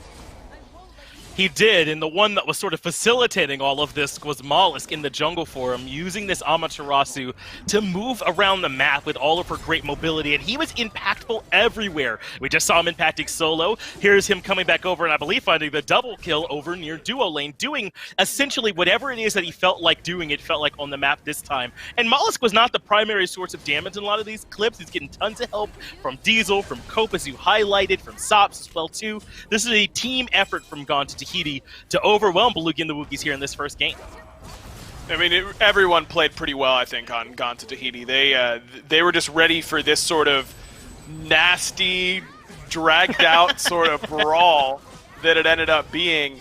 He did, and the one that was sort of facilitating all of this was Mollusk in the jungle for him, using this Amaterasu to move around the map with all of her great mobility, and he was impactful everywhere. We just saw him impacting solo. Here's him coming back over, and I believe finding the double kill over near duo lane, doing essentially whatever it is that he felt like doing, it felt like on the map this time. And Mollusk was not the primary source of damage in a lot of these clips. He's getting tons of help from Diesel, from Cope, as you highlighted, from Sops as well, too. This is a team effort from Gontu Tahiti to overwhelm Bloogy and the Woogys here in this first game. I mean, everyone played pretty well, I think, on Gontu Tahiti. They were just ready for this sort of nasty, dragged-out sort of brawl that it ended up being.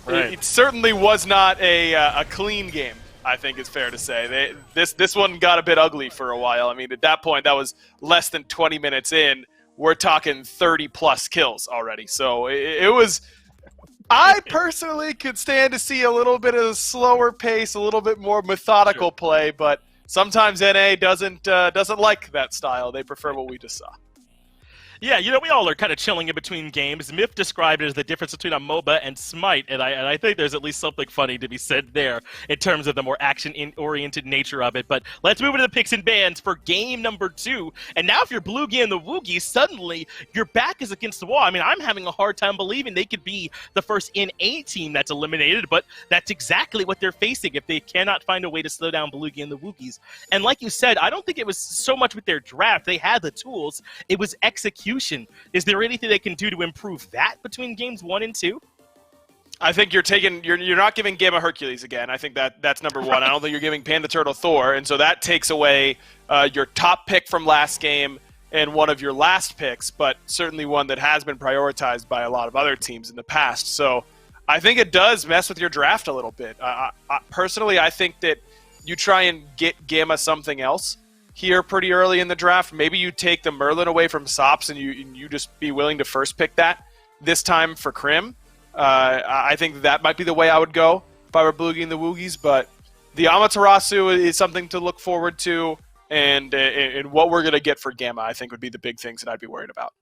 Right. It certainly was not a clean game. I think is fair to say. This one got a bit ugly for a while. I mean, at that point, that was less than 20 minutes in. We're talking 30-plus kills already. So it was... I personally could stand to see a little bit of a slower pace, a little bit more methodical play, but sometimes NA doesn't like that style. They prefer what we just saw. Yeah, we all are kind of chilling in between games. Myth described it as the difference between a MOBA and SMITE, and I think there's at least something funny to be said there in terms of the more action-oriented nature of it. But let's move into the picks and bans for game number 2. And now if you're Bloogy and the Woogys, suddenly your back is against the wall. I mean, I'm having a hard time believing they could be the first NA team that's eliminated, but that's exactly what they're facing if they cannot find a way to slow down Bloogy and the Woogys. And like you said, I don't think it was so much with their draft. They had the tools. It was execution. Is there anything they can do to improve that between games 1 and 2? I think you're not giving Gamma Hercules again. I think that's number one. I don't think you're giving Panda Turtle Thor, and so that takes away your top pick from last game and one of your last picks, but certainly one that has been prioritized by a lot of other teams in the past. So I think it does mess with your draft a little bit. Personally, I think that you try and get Gamma something else here pretty early in the draft. Maybe you take the Merlin away from Sops and you just be willing to first pick that this time for Crim. I think that might be the way I would go if I were Bloogy and the Woogys, but the Amaterasu is something to look forward to, and what we're going to get for Gamma, I think, would be the big things that I'd be worried about.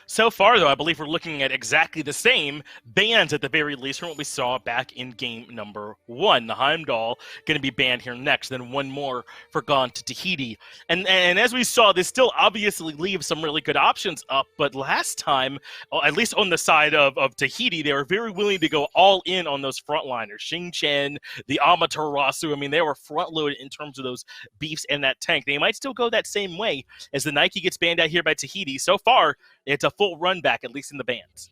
So far, though, I believe we're looking at exactly the same bans at the very least from what we saw back in game number 1. The Heimdall going to be banned here next, then one more for Gone to Tahiti. And as we saw, this still obviously leaves some really good options up, but last time, at least on the side of Tahiti, they were very willing to go all in on those frontliners. Xing Chen, the Amaterasu, I mean, they were front-loaded in terms of those beefs and that tank. They might still go that same way as the Nike gets banned out here by Tahiti. So far, it's a full run back, at least in the bans.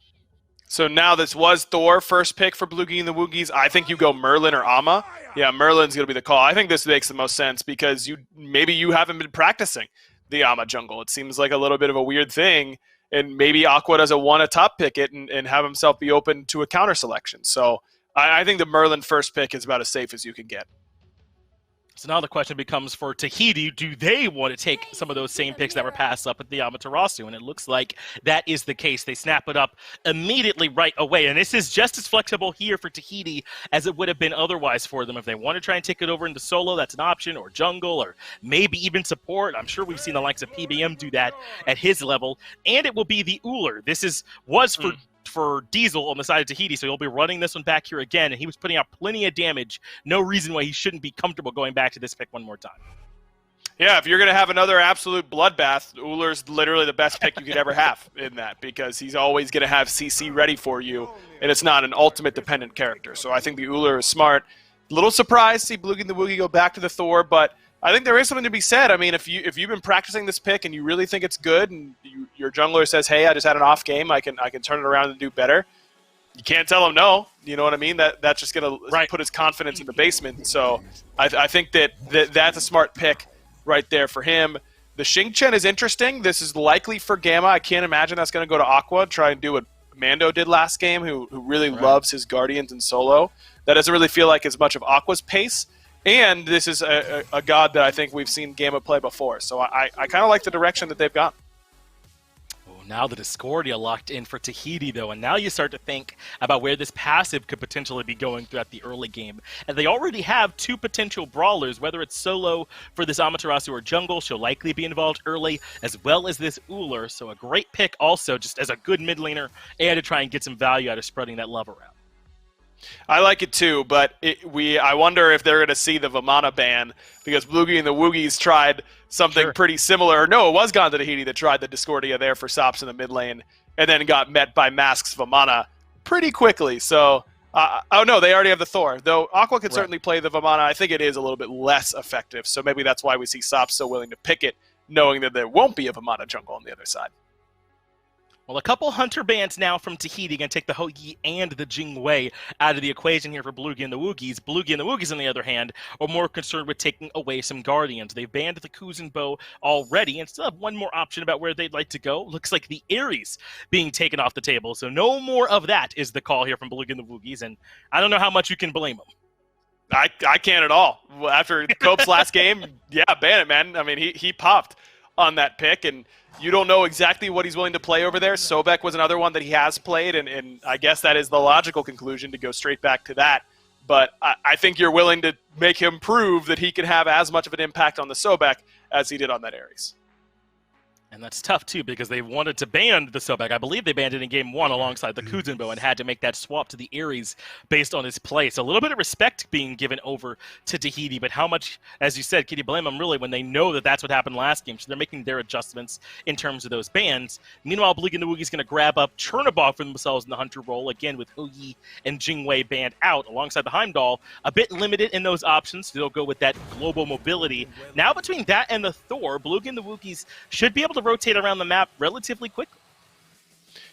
So now this was Thor first pick for Bloogy and the Woogys. I think you go Merlin or Ama. Yeah, Merlin's going to be the call. I think this makes the most sense because maybe you haven't been practicing the Ama jungle. It seems like a little bit of a weird thing, and maybe Aqua doesn't want to top pick it and have himself be open to a counter selection. So I think the Merlin first pick is about as safe as you can get. So now the question becomes for Tahiti, do they want to take some of those same picks that were passed up at the Amaterasu? And it looks like that is the case. They snap it up immediately right away. And this is just as flexible here for Tahiti as it would have been otherwise for them. If they want to try and take it over into solo, that's an option, or jungle, or maybe even support. I'm sure we've seen the likes of PBM do that at his level. And it will be the Uller. This was for Diesel on the side of Tahiti, so he'll be running this one back here again, and he was putting out plenty of damage. No reason why he shouldn't be comfortable going back to this pick one more time. Yeah, if you're going to have another absolute bloodbath, Uller's literally the best pick you could ever have in that, because he's always going to have CC ready for you, and it's not an ultimate dependent character. So I think the Uller is smart. A little surprised to see Bloogy and the Woogys go back to the Thor, but I think there is something to be said. I mean, if you've been practicing this pick and you really think it's good, and your jungler says, "Hey, I just had an off game. I can turn it around and do better," you can't tell him no. You know what I mean? That's just going to put his confidence in the basement. So I think that's a smart pick right there for him. The Xing Chen is interesting. This is likely for Gamma. I can't imagine that's going to go to Aqua, try and do what Mando did last game, who really loves his Guardians in solo. That doesn't really feel like as much of Aqua's pace. And this is a god that I think we've seen Gamma play before. So I kind of like the direction that they've gone. Oh, now the Discordia locked in for Tahiti, though. And now you start to think about where this passive could potentially be going throughout the early game. And they already have 2 potential brawlers, whether it's solo for this Amaterasu or jungle. She'll likely be involved early, as well as this Uller. So a great pick also, just as a good mid laner, and to try and get some value out of spreading that love around. I like it too, but I wonder if they're going to see the Vamana ban, because Bloogy and the Woogys tried something pretty similar. No, it was Gone to Tahiti that tried the Discordia there for Sops in the mid lane, and then got met by Mask's Vamana pretty quickly. So, oh no, they already have the Thor. Though Aqua could certainly play the Vamana, I think it is a little bit less effective. So maybe that's why we see Sops so willing to pick it, knowing that there won't be a Vamana jungle on the other side. Well, a couple Hunter bans now from Tahiti going to take the Hoyi and the Jingwei out of the equation here for Bloogy and the Woogys. Bloogy and the Woogys, on the other hand, are more concerned with taking away some Guardians. They've banned the Kuzenbo already and still have one more option about where they'd like to go. Looks like the Ares being taken off the table, so no more of that is the call here from Bloogy and the Woogys, and I don't know how much you can blame them. I can't at all. After Cope's last game, yeah, ban it, man. I mean, he popped on that pick, and you don't know exactly what he's willing to play over there. Sobek was another one that he has played, and I guess that is the logical conclusion to go straight back to that. But I think you're willing to make him prove that he can have as much of an impact on the Sobek as he did on that Ares. And that's tough, too, because they wanted to ban the Sobek. I believe they banned it in Game 1 alongside the Kuzenbo and had to make that swap to the Ares based on his play. So a little bit of respect being given over to Tahiti, but how much, as you said, can you blame them really when they know that that's what happened last game? So they're making their adjustments in terms of those bans. Meanwhile, Bloogy and the Woogys going to grab up Chernobog for themselves in the Hunter role, again with Houyi and Jingwei banned out alongside the Heimdall. A bit limited in those options, so they'll go with that global mobility. Now between that and the Thor, Bloogy and the Woogys should be able to rotate around the map relatively quickly.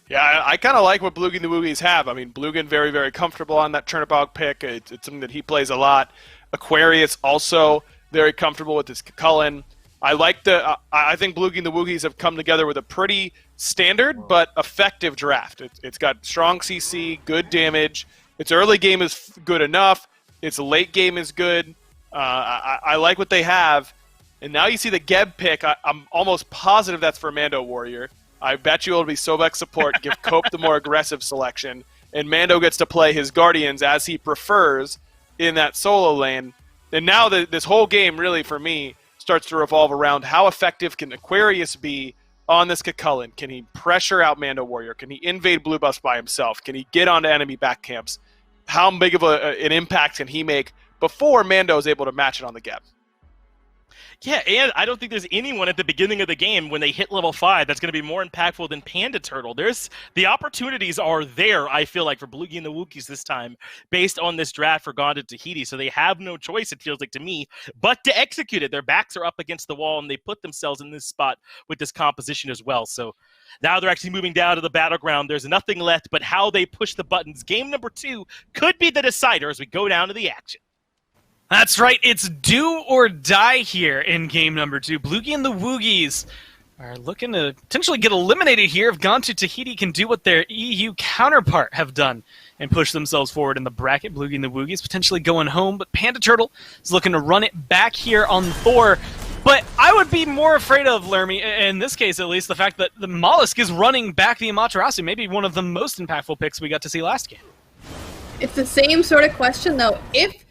Yeah, I kind of like what Bloogy and the Woogys have. I mean, Bloogan very, very comfortable on that Chernobog pick. It's something that he plays a lot. Aquarius also very comfortable with his Cullen. I think Bloogy and the Woogys have come together with a pretty standard but effective draft. It's got strong CC, good damage. Its early game is good enough. Its late game is good. I like what they have. And now you see the Geb pick. I'm almost positive that's for Mando Warrior. I bet you it'll be Sobek support, give Cope the more aggressive selection, and Mando gets to play his Guardians as he prefers in that solo lane. And now this whole game, really, for me, starts to revolve around how effective can Aquarius be on this Kakullen? Can he pressure out Mando Warrior? Can he invade blue buffs by himself? Can he get onto enemy back camps? How big of an impact can he make before Mando is able to match it on the Geb? Yeah, and I don't think there's anyone at the beginning of the game when they hit level 5 that's going to be more impactful than Panda Turtle. The opportunities are there, I feel like, for Bloogy and the Wookiees this time, based on this draft for Gone to Tahiti. So they have no choice, it feels like to me, but to execute it. Their backs are up against the wall, and they put themselves in this spot with this composition as well. So now they're actually moving down to the battleground. There's nothing left but how they push the buttons. Game number 2 could be the decider as we go down to the action. That's right, it's do or die here in game number 2. Bloogy and the Woogys are looking to potentially get eliminated here if Gone to Tahiti can do what their EU counterpart have done and push themselves forward in the bracket. Bloogy and the Woogys potentially going home, but Panda Turtle is looking to run it back here on Thor. But I would be more afraid of, Lermy, in this case at least, the fact that the Mollusk is running back the Amaterasu, maybe one of the most impactful picks we got to see last game. It's the same sort of question, though. If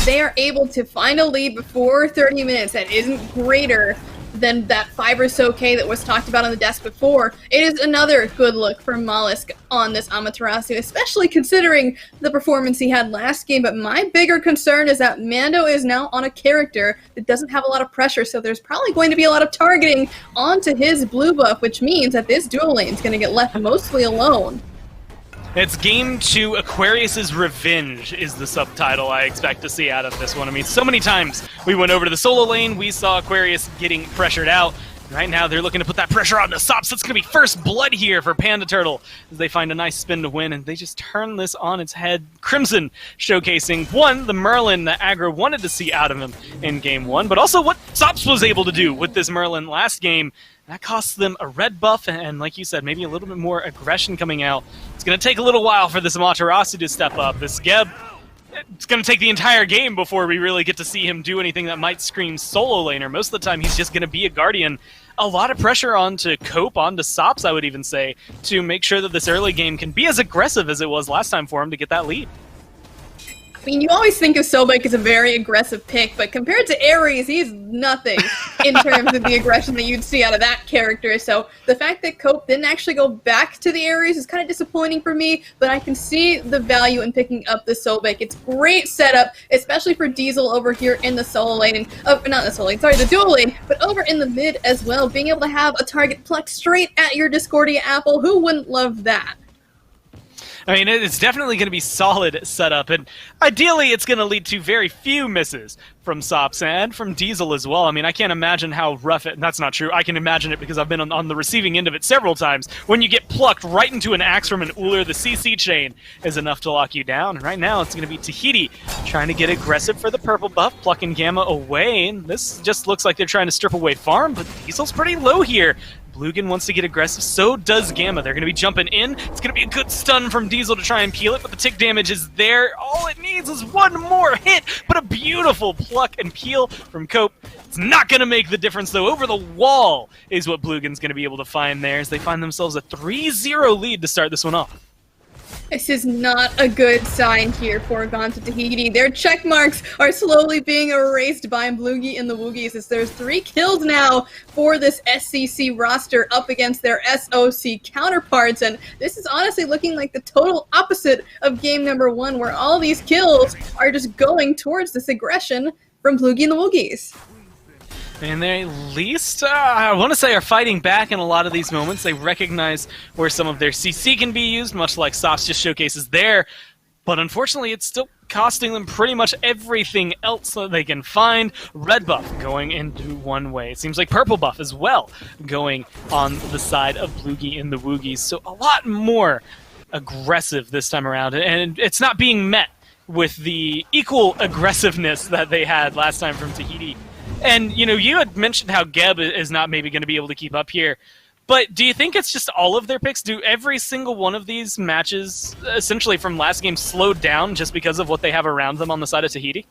they are able to find a lead before 30 minutes that isn't greater than that 5 or so K that was talked about on the desk before, it is another good look for Mollusk on this Amaterasu, especially considering the performance he had last game. But my bigger concern is that Mando is now on a character that doesn't have a lot of pressure, so there's probably going to be a lot of targeting onto his blue buff, which means that this dual lane is going to get left mostly alone. It's Game 2, Aquarius's Revenge is the subtitle I expect to see out of this one. I mean, so many times we went over to the solo lane, we saw Aquarius getting pressured out. Right now, they're looking to put that pressure on the Sops. That's going to be first blood here for Panda Turtle as they find a nice spin to win, and they just turn this on its head. Crimson showcasing, one, the Merlin that Aggro wanted to see out of him in Game 1, but also what Sops was able to do with this Merlin last game. That costs them a red buff, and like you said, maybe a little bit more aggression coming out. It's going to take a little while for this Amaterasu to step up. This Geb, it's going to take the entire game before we really get to see him do anything that might scream solo laner. Most of the time, he's just going to be a Guardian. A lot of pressure onto Cope, onto Sops, I would even say, to make sure that this early game can be as aggressive as it was last time for him to get that lead. I mean, you always think of Sobek as a very aggressive pick, but compared to Ares, he's nothing in terms of the aggression that you'd see out of that character. So the fact that Cope didn't actually go back to the Ares is kind of disappointing for me, but I can see the value in picking up the Sobek. It's great setup, especially for Diesel over here in the solo lane. Not the solo lane, sorry, the dual lane, but over in the mid as well. Being able to have a target plucked straight at your Discordia Apple, who wouldn't love that? I mean, it's definitely going to be solid setup, and ideally it's going to lead to very few misses from Sops and from Diesel as well. I mean, I can't imagine how rough it... That's not true. I can imagine it because I've been on the receiving end of it several times. When you get plucked right into an axe from an Uller, the CC chain is enough to lock you down. And right now it's going to be Tahiti trying to get aggressive for the purple buff, plucking Gamma away. And this just looks like they're trying to strip away farm, but Diesel's pretty low here. Blugan wants to get aggressive, so does Gamma. They're going to be jumping in. It's going to be a good stun from Diesel to try and peel it, but the tick damage is there. All it needs is one more hit, but a beautiful pluck and peel from Cope. It's not going to make the difference, though. Over the wall is what Bluegin's going to be able to find there as they find themselves a 3-0 lead to start this one off. This is not a good sign here for Gone to Tahiti. Their check marks are slowly being erased by Bloogy and the Woogys as there's 3 kills now for this SCC roster up against their SOC counterparts. And this is honestly looking like the total opposite of game number 1, where all these kills are just going towards this aggression from Bloogy and the Woogys. And they at least, I want to say, are fighting back in a lot of these moments. They recognize where some of their CC can be used, much like Sops just showcases there. But unfortunately, it's still costing them pretty much everything else that they can find. Red buff going into one way. It seems like purple buff as well going on the side of Bloogy and the Woogys. So a lot more aggressive this time around. And it's not being met with the equal aggressiveness that they had last time from Tahiti. And, you know, you had mentioned how Geb is not maybe going to be able to keep up here. But do you think it's just all of their picks? Do every single one of these matches, essentially from last game, slowed down just because of what they have around them on the side of Tahiti?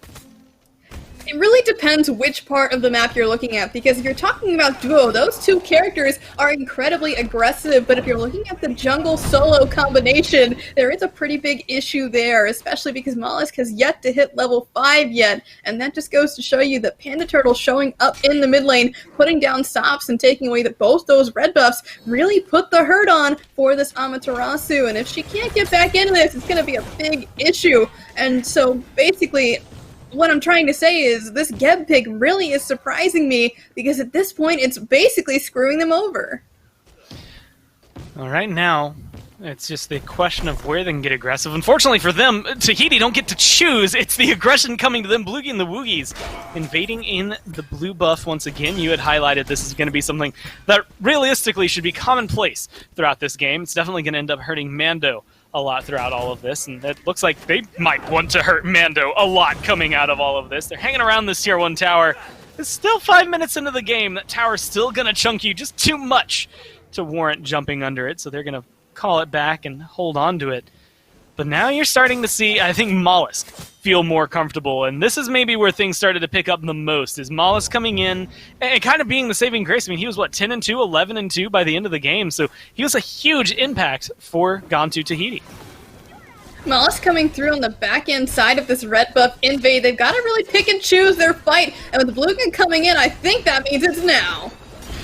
It really depends which part of the map you're looking at, because if you're talking about duo, those 2 characters are incredibly aggressive, but if you're looking at the jungle solo combination, there is a pretty big issue there, especially because Mollusk has yet to hit level 5 yet, and that just goes to show you that Panda Turtle showing up in the mid lane, putting down Sops and taking away both those red buffs, really put the hurt on for this Amaterasu, and if she can't get back into this, it's going to be a big issue. And so basically, what I'm trying to say is this Geb pick really is surprising me, because at this point it's basically screwing them over. All right, now it's just the question of where they can get aggressive. Unfortunately for them, Tahiti don't get to choose. It's the aggression coming to them. Bloogy and the Woogys invading in the blue buff once again. You had highlighted this is going to be something that realistically should be commonplace throughout this game. It's definitely going to end up hurting Mando a lot throughout all of this, and it looks like they might want to hurt Mando a lot coming out of all of this. They're hanging around this tier 1 tower. It's still 5 minutes into the game. That tower's still going to chunk you just too much to warrant jumping under it, so they're going to call it back and hold on to it. But now you're starting to see, I think, Mollusk feel more comfortable, and this is maybe where things started to pick up the most, is Mollusk coming in and kind of being the saving grace. I mean, he was, what, 10-2, 11-2 by the end of the game, so he was a huge impact for Gone to Tahiti. Mollusk coming through on the back end side of this red buff invade. They've got to really pick and choose their fight, and with the Bloogy coming in, I think that means it's now.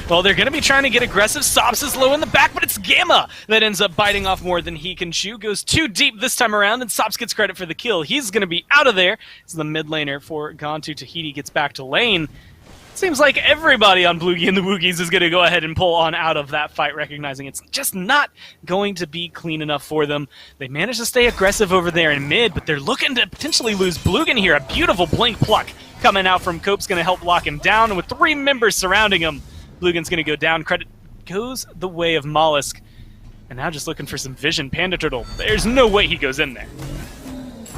Well, they're going to be trying to get aggressive. Sops is low in the back, but it's Gamma that ends up biting off more than he can chew. Goes too deep this time around, and Sops gets credit for the kill. He's going to be out of there. So the mid laner for Gone to Tahiti gets back to lane. Seems like everybody on Bloogy and the Woogys is going to go ahead and pull on out of that fight, recognizing it's just not going to be clean enough for them. They managed to stay aggressive over there in mid, but they're looking to potentially lose Bloogy here. A beautiful blink pluck coming out from Cope's going to help lock him down, and with 3 members surrounding him, Bluegin's going to go down. Credit goes the way of Mollusk. And now just looking for some vision. Panda Turtle, there's no way he goes in there.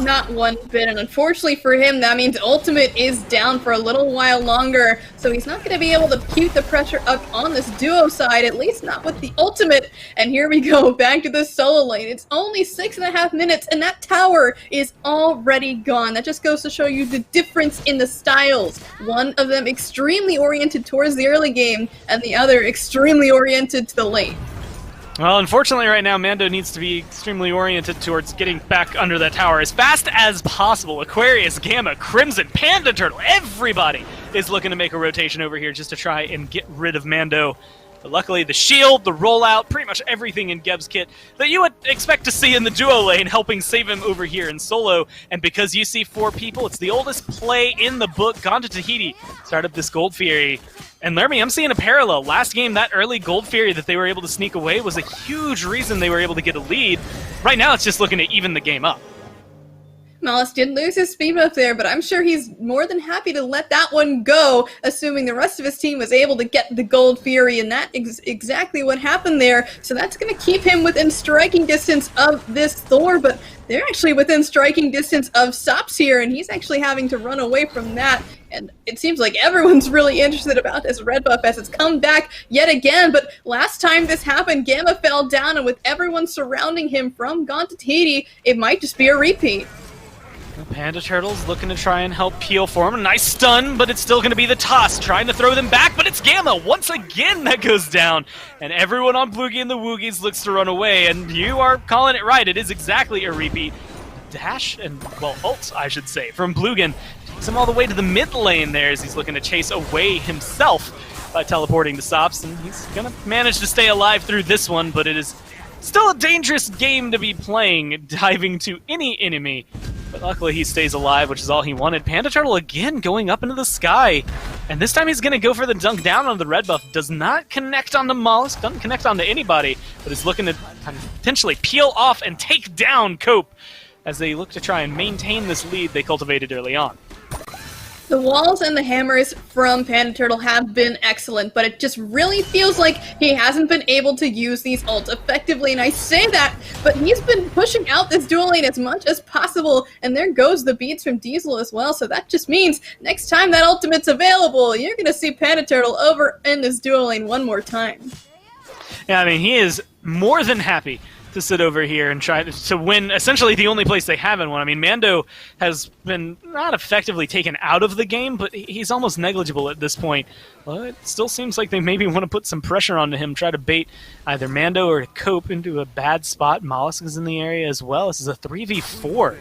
Not one bit, and unfortunately for him, that means Ultimate is down for a little while longer, so he's not going to be able to keep the pressure up on this duo side, at least not with the Ultimate. And here we go, back to the solo lane. It's only 6.5 minutes, and that tower is already gone. That just goes to show you the difference in the styles. One of them extremely oriented towards the early game, and the other extremely oriented to the late. Well, unfortunately right now, Mando needs to be extremely oriented towards getting back under that tower as fast as possible. Aquarius, Gamma, Crimson, Panda Turtle, everybody is looking to make a rotation over here just to try and get rid of Mando. But luckily, the shield, the rollout, pretty much everything in Geb's kit that you would expect to see in the duo lane helping save him over here in solo. And because you see 4 people, it's the oldest play in the book. Gone to Tahiti started this Gold Fury. And Lermy, I'm seeing a parallel. Last game, that early Gold Fury that they were able to sneak away was a huge reason they were able to get a lead. Right now, it's just looking to even the game up. Mollusk did lose his speed buff there, but I'm sure he's more than happy to let that one go, assuming the rest of his team was able to get the Gold Fury, and that is exactly what happened there. So that's going to keep him within striking distance of this Thor, but they're actually within striking distance of Sops here, and he's actually having to run away from that. And it seems like everyone's really interested about this red buff as it's come back yet again. But last time this happened, Gamma fell down, and with everyone surrounding him from Gone to Tahiti, it might just be a repeat. Panda Turtle's looking to try and help peel for him. A nice stun, but it's still going to be the toss, trying to throw them back, but it's Gamma once again that goes down. And everyone on Bloogy and the Woogys looks to run away, and you are calling it right. It is exactly a repeat. Dash, and, well, ult, I should say, from Bloogan. Takes him all the way to the mid lane there as he's looking to chase away himself by teleporting to Sops, and he's going to manage to stay alive through this one, but it is still a dangerous game to be playing, diving to any enemy. But luckily he stays alive, which is all he wanted. Panda Turtle again going up into the sky. And this time he's going to go for the dunk down on the red buff. Does not connect onto Mollusk, doesn't connect onto anybody, but is looking to potentially peel off and take down Cope as they look to try and maintain this lead they cultivated early on. The walls and the hammers from Panda Turtle have been excellent, but it just really feels like he hasn't been able to use these ults effectively, and I say that, but he's been pushing out this dual lane as much as possible, and there goes the beats from Diesel as well, so that just means next time that ultimate's available, you're gonna see Panda Turtle over in this dual lane one more time. Yeah, I mean, he is more than happy to sit over here and try to win essentially the only place they haven't won. I mean, Mando has been not effectively taken out of the game, but he's almost negligible at this point. Well, it still seems like they maybe want to put some pressure onto him, try to bait either Mando or Cope into a bad spot. Mollusk is in the area as well. This is a 3v4.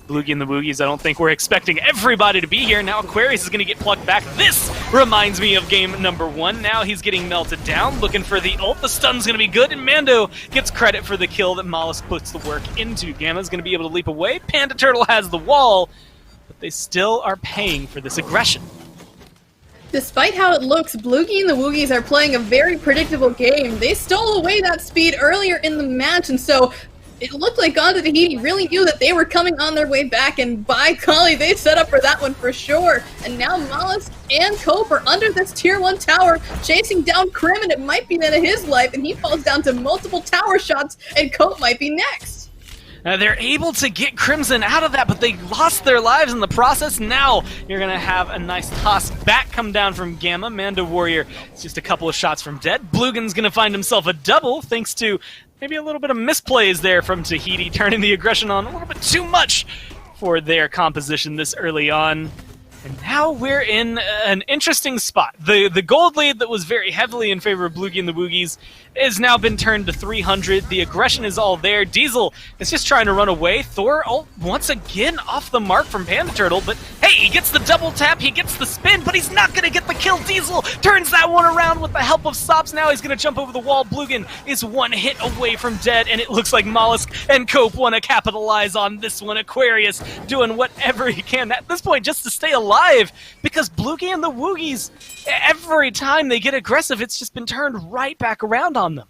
Bloogy and the Woogys, I don't think we're expecting everybody to be here. Now Aquarius is going to get plucked back. This reminds me of game number 1. Now he's getting melted down, looking for the ult. The stun's going to be good, and Mando gets credit for the kill that Mollusk puts the work into. Gamma's going to be able to leap away. Panda Turtle has the wall, but they still are paying for this aggression. Despite how it looks, Bloogy and the Woogys are playing a very predictable game. They stole away that speed earlier in the match, and so it looked like Gone to Tahiti really knew that they were coming on their way back, and by golly, they set up for that one for sure. And now Mollusk and Cope are under this tier 1 tower, chasing down Krim, and it might be the end of his life, and he falls down to multiple tower shots, and Cope might be next. They're able to get Crimson out of that, but they lost their lives in the process. Now you're going to have a nice toss back come down from Gamma. Mando Warrior is just a couple of shots from dead. Bloogan's going to find himself a double thanks to maybe a little bit of misplays there from Tahiti, turning the aggression on a little bit too much for their composition this early on. And now we're in an interesting spot. The gold lead that was very heavily in favor of Bloogy and the Woogys has now been turned to 300. The aggression is all there. Diesel is just trying to run away. Thor once again off the mark from Panda Turtle, but hey, he gets the double tap, he gets the spin, but he's not going to get the kill. Diesel turns that one around with the help of Sops. Now he's going to jump over the wall. Bloogan is one hit away from dead, and it looks like Mollusk and Cope want to capitalize on this one. Aquarius doing whatever he can at this point just to stay alive, because Bloogy and the Woogys, every time they get aggressive, it's just been turned right back around on them.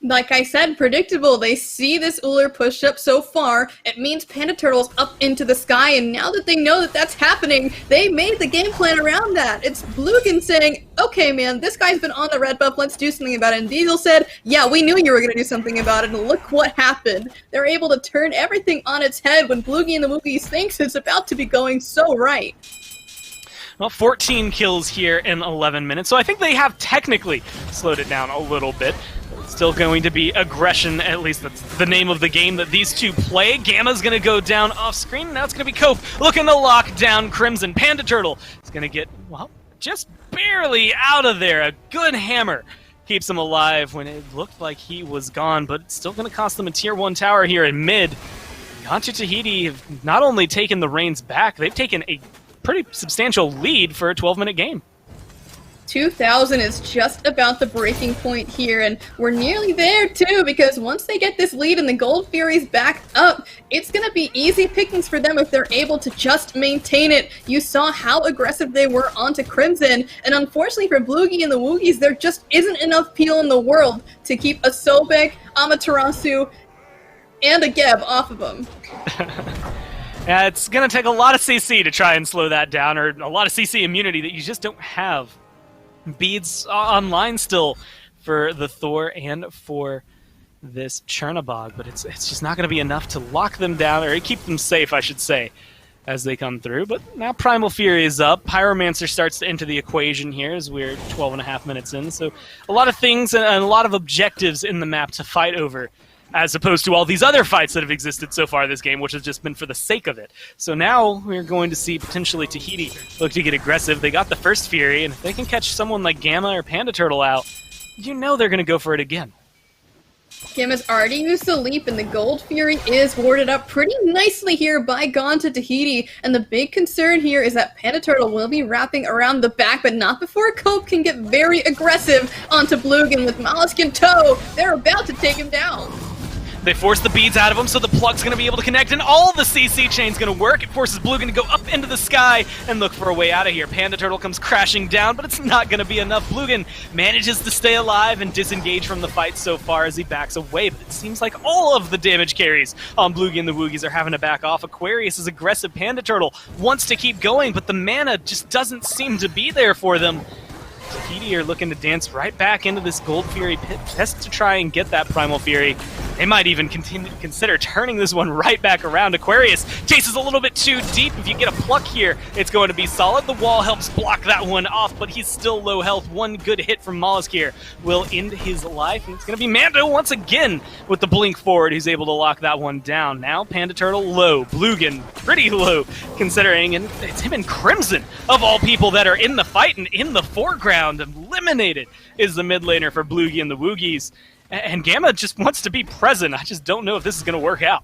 Like I said, predictable. They see this Uller push up so far. It means Panda Turtle's up into the sky, and now that they know that that's happening, they made the game plan around that. It's Bloogan saying, okay man, this guy's been on the red buff, let's do something about it. And Diesel said, yeah, we knew you were going to do something about it, and look what happened. They're able to turn everything on its head when Bloogy and the Woogys thinks it's about to be going so right. Well, 14 kills here in 11 minutes, so I think they have technically slowed it down a little bit. It's still going to be aggression, at least that's the name of the game that these two play. Gamma's going to go down off screen, now it's going to be Cope looking to lock down Crimson. Panda Turtle is going to get, well, just barely out of there. A good hammer keeps him alive when it looked like he was gone, but it's still going to cost them a tier 1 tower here in mid. Gone to Tahiti have not only taken the reins back, they've taken a pretty substantial lead for a 12-minute game. 2,000 is just about the breaking point here, and we're nearly there too, because once they get this lead and the Gold Fury's back up, it's going to be easy pickings for them if they're able to just maintain it. You saw how aggressive they were onto Crimson, and unfortunately for Bloogy and the Woogys, there just isn't enough peel in the world to keep a Sobek, Amaterasu, and a Geb off of them. Yeah, it's going to take a lot of CC to try and slow that down, or a lot of CC immunity that you just don't have. Beads online still for the Thor and for this Chernabog, but it's just not going to be enough to lock them down, or keep them safe, I should say, as they come through. But now Primal Fury is up. Pyromancer starts to enter the equation here as we're 12 and a half minutes in. So a lot of things and a lot of objectives in the map to fight over as opposed to all these other fights that have existed so far this game, which has just been for the sake of it. So now we're going to see potentially Tahiti look to get aggressive. They got the first Fury, and if they can catch someone like Gamma or Panda Turtle out, you know they're going to go for it again. Gamma's already used the leap, and the Gold Fury is warded up pretty nicely here by Gone to Tahiti. And the big concern here is that Panda Turtle will be wrapping around the back, but not before Cope can get very aggressive onto Bloogan with Mollusk in tow. They're about to take him down. They force the beads out of him, so the plug's going to be able to connect, and all the CC chain's going to work. It forces Bloogan to go up into the sky and look for a way out of here. Panda Turtle comes crashing down, but it's not going to be enough. Bloogan manages to stay alive and disengage from the fight so far as he backs away, but it seems like all of the damage carries on Bloogie and the Woogys are having to back off. Aquarius' aggressive Panda Turtle wants to keep going, but the mana just doesn't seem to be there for them. Tahiti are looking to dance right back into this Gold Fury pit just to try and get that Primal Fury. They might even consider turning this one right back around. Aquarius chases a little bit too deep. If you get a pluck here, it's going to be solid. The wall helps block that one off, but he's still low health. One good hit from Mollusk here will end his life, and it's going to be Mando once again with the blink forward. He's able to lock that one down. Now Panda Turtle low, Bloogan pretty low considering, and it's him and Crimson of all people that are in the fight and in the foreground. Eliminated is the mid laner for Bloogie and the Woogys. And Gamma just wants to be present. I just don't know if this is going to work out.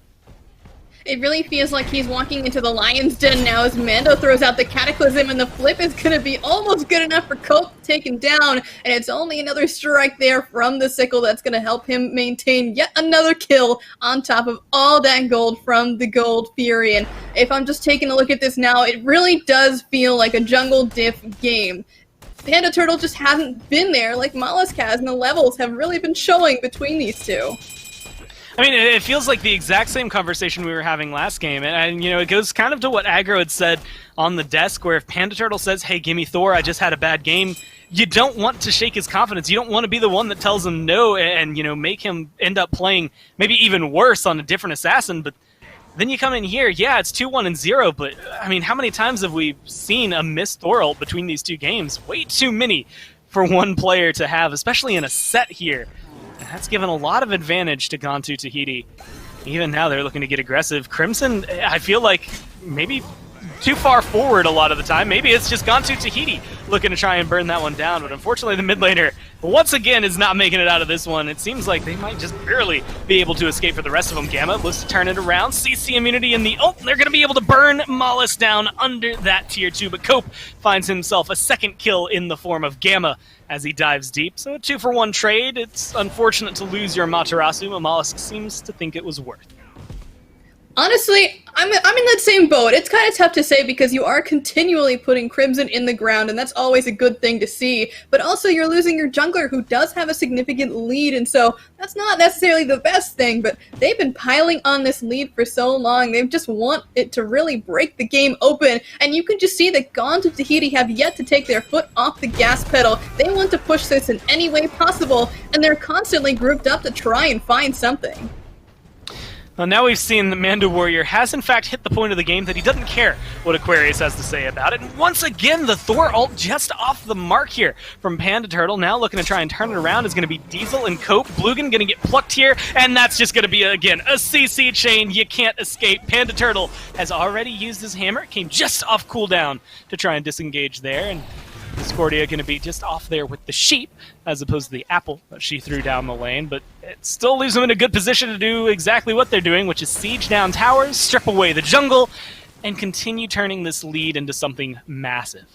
It really feels like he's walking into the lion's den now as Mando throws out the Cataclysm, and the flip is going to be almost good enough for Cope to take him down. And it's only another strike there from the Sickle that's going to help him maintain yet another kill on top of all that gold from the Gold Fury. And if I'm just taking a look at this now, it really does feel like a jungle diff game. Panda Turtle just hasn't been there like Mollusk has, and the levels have really been showing between these two. I mean, it feels like the exact same conversation we were having last game, and you know, it goes kind of to what Aggro had said on the desk, where if Panda Turtle says, hey, gimme Thor, I just had a bad game, you don't want to shake his confidence. You don't want to be the one that tells him no and you know, make him end up playing maybe even worse on a different assassin, but then you come in here, yeah, it's 2-1-0, but, I mean, how many times have we seen a missed Thor ult between these two games? Way too many for one player to have, especially in a set here. And that's given a lot of advantage to Gontu Tahiti. Even now, they're looking to get aggressive. Crimson, I feel like maybe too far forward a lot of the time. Maybe it's just Gontu Tahiti looking to try and burn that one down, but unfortunately the mid laner once again is not making it out of this one. It seems like they might just barely be able to escape for the rest of them. Gamma looks to turn it around. CC immunity in the ult. They're going to be able to burn Mollusk down under that tier 2, but Cope finds himself a second kill in the form of Gamma as he dives deep. So a 2-for-1 trade. It's unfortunate to lose your Matarasu, but Mollusk seems to think it was worth. Honestly, I'm in that same boat. It's kind of tough to say because you are continually putting Crimson in the ground, and that's always a good thing to see. But also, you're losing your jungler, who does have a significant lead, and so that's not necessarily the best thing, but they've been piling on this lead for so long. They just want it to really break the game open, and you can just see that Gone to Tahiti have yet to take their foot off the gas pedal. They want to push this in any way possible, and they're constantly grouped up to try and find something. Well, now we've seen the Mando Warrior has in fact hit the point of the game that he doesn't care what Aquarius has to say about it. And once again, the Thor ult just off the mark here from Panda Turtle. Now looking to try and turn it around is going to be Diesel and Cope. Bloogan going to get plucked here, and that's just going to be, again, a CC chain. You can't escape. Panda Turtle has already used his hammer. It came just off cooldown to try and disengage there, and Discordia going to be just off there with the sheep as opposed to the apple that she threw down the lane, but it still leaves them in a good position to do exactly what they're doing, which is siege down towers, strip away the jungle, and continue turning this lead into something massive.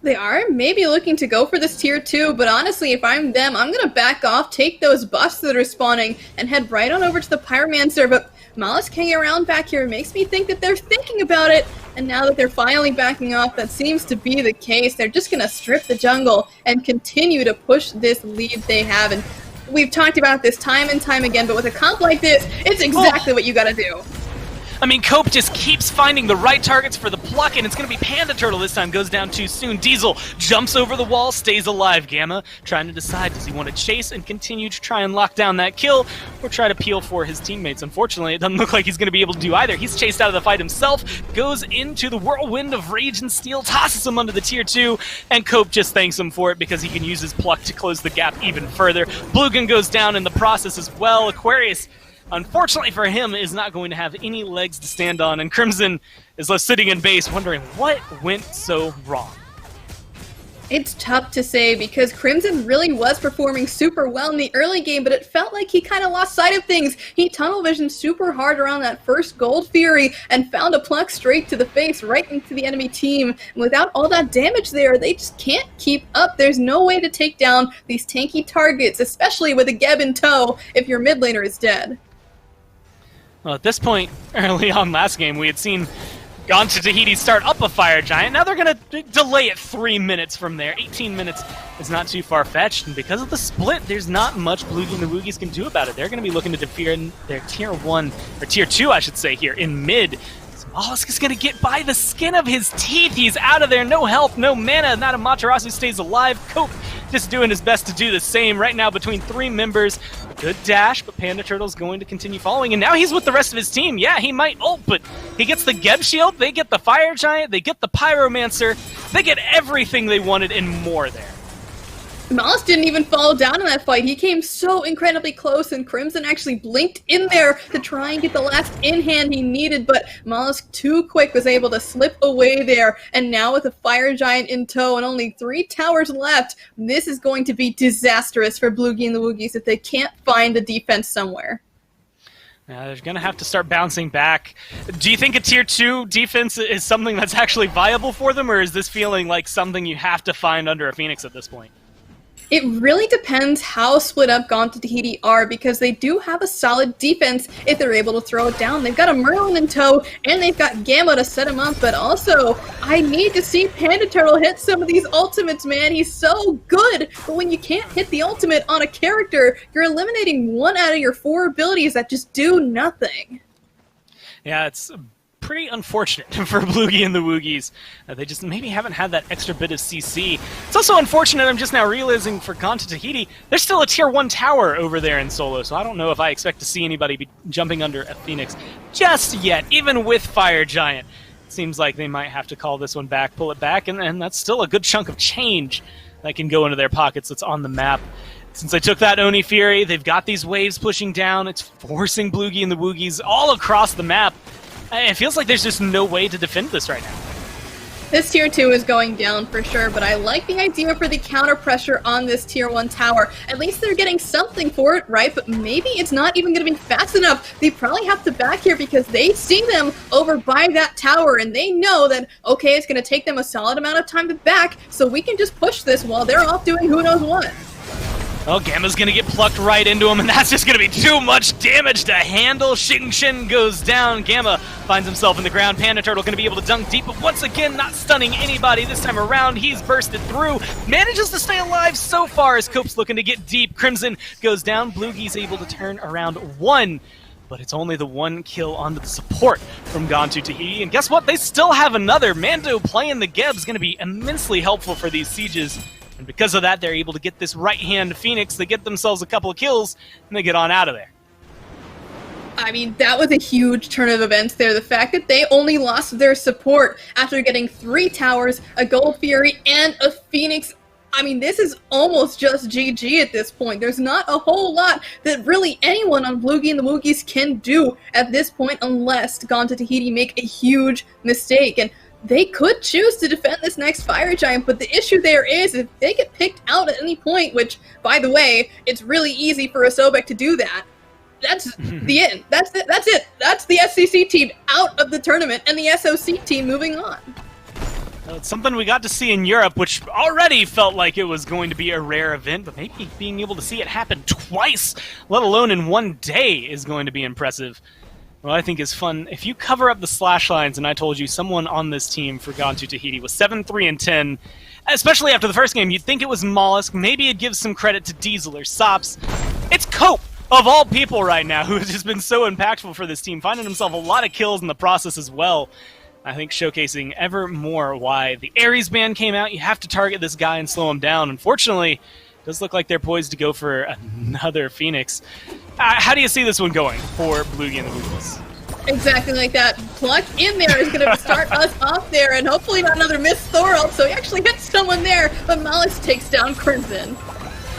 They are maybe looking to go for this tier 2, but honestly, if I'm them, I'm going to back off, take those buffs that are spawning, and head right on over to the Pyromancer, but Mollusk hanging around back here makes me think that they're thinking about it, and now that they're finally backing off, that seems to be the case. They're just going to strip the jungle and continue to push this lead they have, and we've talked about this time and time again, but with a comp like this, it's exactly what you got to do. I mean, Cope just keeps finding the right targets for the pluck, and it's going to be Panda Turtle this time. Goes down too soon. Diesel jumps over the wall, stays alive. Gamma trying to decide, does he want to chase and continue to try and lock down that kill, or try to peel for his teammates? Unfortunately, it doesn't look like he's going to be able to do either. He's chased out of the fight himself, goes into the whirlwind of rage and steel, tosses him under the tier 2, and Cope just thanks him for it because he can use his pluck to close the gap even further. Bloogy goes down in the process as well. Aquarius, unfortunately for him, is not going to have any legs to stand on, and Crimson is left sitting in base wondering what went so wrong. It's tough to say because Crimson really was performing super well in the early game, but it felt like he kind of lost sight of things. He tunnel visioned super hard around that first Gold Fury and found a pluck straight to the face, right into the enemy team. And without all that damage there, they just can't keep up. There's no way to take down these tanky targets, especially with a Geb in tow if your mid laner is dead. Well, at this point, early on last game, we had seen Gone to Tahiti start up a Fire Giant. Now they're going to delay it 3 minutes from there. 18 minutes is not too far-fetched, and because of the split, there's not much Bloogy and the Woogys can do about it. They're going to be looking to defeat their tier 1, or tier 2, I should say, here in mid. Mollusk is going to get by the skin of his teeth. He's out of there. No health, no mana. Not a Matarasu stays alive. Cope just doing his best to do the same right now between 3 members. Good dash, but Panda Turtle's going to continue following, and now he's with the rest of his team. Yeah, he might ult, but he gets the Geb Shield, they get the Fire Giant, they get the Pyromancer, they get everything they wanted and more there. Mollusk didn't even fall down in that fight. He came so incredibly close, and Crimson actually blinked in there to try and get the last in-hand he needed, but Mollusk, too quick, was able to slip away there. And now with a Fire Giant in tow and only 3 towers left, this is going to be disastrous for Bloogy and the Woogys if they can't find a defense somewhere. Now they're going to have to start bouncing back. Do you think a tier 2 defense is something that's actually viable for them, or is this feeling like something you have to find under a Phoenix at this point? It really depends how split up Gone to Tahiti are, because they do have a solid defense if they're able to throw it down. They've got a Merlin in tow, and they've got Gamma to set him up, but also, I need to see Panda Turtle hit some of these ultimates, man. He's so good, but when you can't hit the ultimate on a character, you're eliminating 1 out of your 4 abilities that just do nothing. Yeah, it's pretty unfortunate for Bloogy and the Woogys. They just maybe haven't had that extra bit of CC. It's also unfortunate, I'm just now realizing, for Gone to Tahiti, there's still a tier 1 tower over there in solo, so I don't know if I expect to see anybody be jumping under a Phoenix just yet, even with Fire Giant. It seems like they might have to call this one back, pull it back, and that's still a good chunk of change that can go into their pockets that's on the map. Since they took that Oni Fury, they've got these waves pushing down. It's forcing Bloogy and the Woogys all across the map. It feels like there's just no way to defend this right now. This tier 2 is going down for sure, but I like the idea for the counter pressure on this tier 1 tower. At least they're getting something for it, right? But maybe it's not even going to be fast enough. They probably have to back here because they see them over by that tower, and they know that, okay, it's going to take them a solid amount of time to back, so we can just push this while they're off doing who knows what. Oh, Gamma's going to get plucked right into him, and that's just going to be too much damage to handle. Shin Shin goes down. Gamma finds himself in the ground. Panda Turtle going to be able to dunk deep, but once again, not stunning anybody this time around. He's bursted through. Manages to stay alive so far as Cope's looking to get deep. Crimson goes down. Bloogy's able to turn around 1. But it's only the 1 kill onto the support from Gone to Tahiti. And guess what? They still have another. Mando playing the Geb is going to be immensely helpful for these sieges. And because of that, they're able to get this right-hand Phoenix. They get themselves a couple of kills, and they get on out of there. I mean, that was a huge turn of events there. The fact that they only lost their support after getting 3 towers, a Gold Fury, and a Phoenix. I mean, this is almost just GG at this point. There's not a whole lot that really anyone on Bloogy and the Woogys can do at this point unless Gone to Tahiti make a huge mistake. And they could choose to defend this next Fire Giant, but the issue there is if they get picked out at any point, which, by the way, it's really easy for a Sobek to do that, that's the end. That's it. That's the SCC team out of the tournament and the SOC team moving on. It's something we got to see in Europe, which already felt like it was going to be a rare event, but maybe being able to see it happen twice, let alone in 1 day, is going to be impressive. What I think is fun, if you cover up the slash lines, and I told you someone on this team for Gone to Tahiti was 7-3-10, especially after the first game, you'd think it was Mollusk, maybe it'd give some credit to Diesel or Sops. It's Cope of all people right now, who has just been so impactful for this team, finding himself a lot of kills in the process as well. I think showcasing ever more why the Ares ban came out. You have to target this guy and slow him down. Unfortunately, it does look like they're poised to go for another Phoenix. How do you see this one going for Bloogy and the Woogys? Exactly like that. Pluck in there is going to start us off there, and hopefully not another missed Thorald, so he actually hits someone there, but Malice takes down Crimson.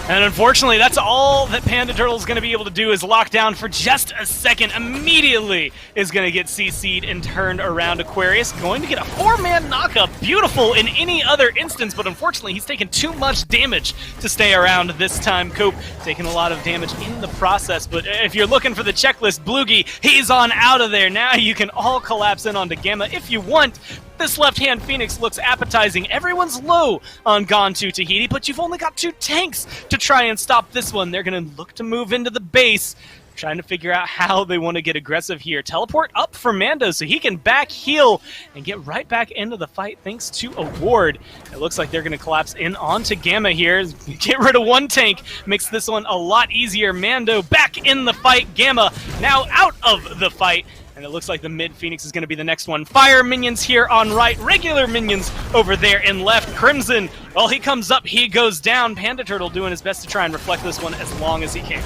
And unfortunately, that's all that Panda Turtle is going to be able to do is lock down for just a second. Immediately is going to get CC'd and turned around. Aquarius going to get a 4-man knockup. Beautiful in any other instance, but unfortunately, he's taken too much damage to stay around this time. Cope taking a lot of damage in the process, but if you're looking for the checklist, Bloogy, he's on out of there. Now you can all collapse in onto Gamma if you want. This left-hand Phoenix looks appetizing. Everyone's low on Gone to Tahiti, but you've only got 2 tanks to try and stop this one. They're going to look to move into the base, trying to figure out how they want to get aggressive here. Teleport up for Mando so he can back heal and get right back into the fight thanks to a ward. It looks like they're going to collapse in onto Gamma here. Get rid of 1 tank makes this one a lot easier. Mando back in the fight. Gamma now out of the fight. And it looks like the mid Phoenix is going to be the next one. Fire minions here on right, regular minions over there in left. Crimson, well, he comes up, he goes down. Panda Turtle doing his best to try and reflect this one as long as he can.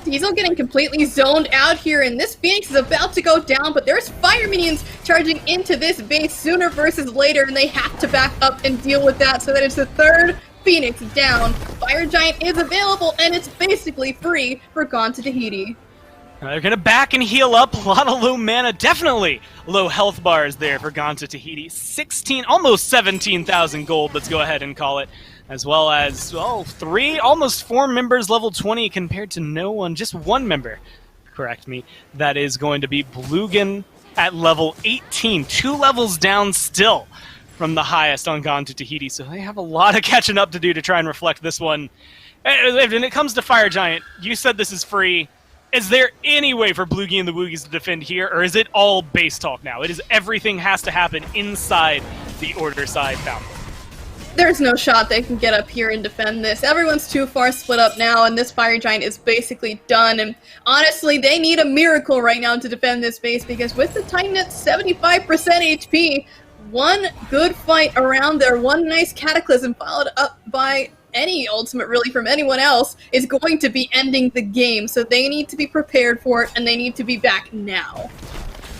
Diesel getting completely zoned out here, and this Phoenix is about to go down, but there's fire minions charging into this base sooner versus later, and they have to back up and deal with that, so that it's the 3rd Phoenix down. Fire Giant is available, and it's basically free for Gone to Tahiti. They're going to back and heal up. A lot of low mana, definitely low health bars there for Gone to Tahiti. 16, almost 17,000 gold, let's go ahead and call it. As well as, well, 3, almost 4 members level 20 compared to no one, just 1 member, correct me. That is going to be Bloogan at level 18, 2 levels down still from the highest on Gone to Tahiti. So they have a lot of catching up to do to try and reflect this one. When it comes to Fire Giant, you said this is free. Is there any way for Bloogy and the Woogys to defend here, or is it all base talk now? It is everything has to happen inside the Order side boundary. There's no shot they can get up here and defend this. Everyone's too far split up now, and this Fire Giant is basically done. And honestly, they need a miracle right now to defend this base, because with the Titan at 75% HP, one good fight around there, one nice Cataclysm followed up by any ultimate really from anyone else is going to be ending the game, so they need to be prepared for it, and they need to be back now.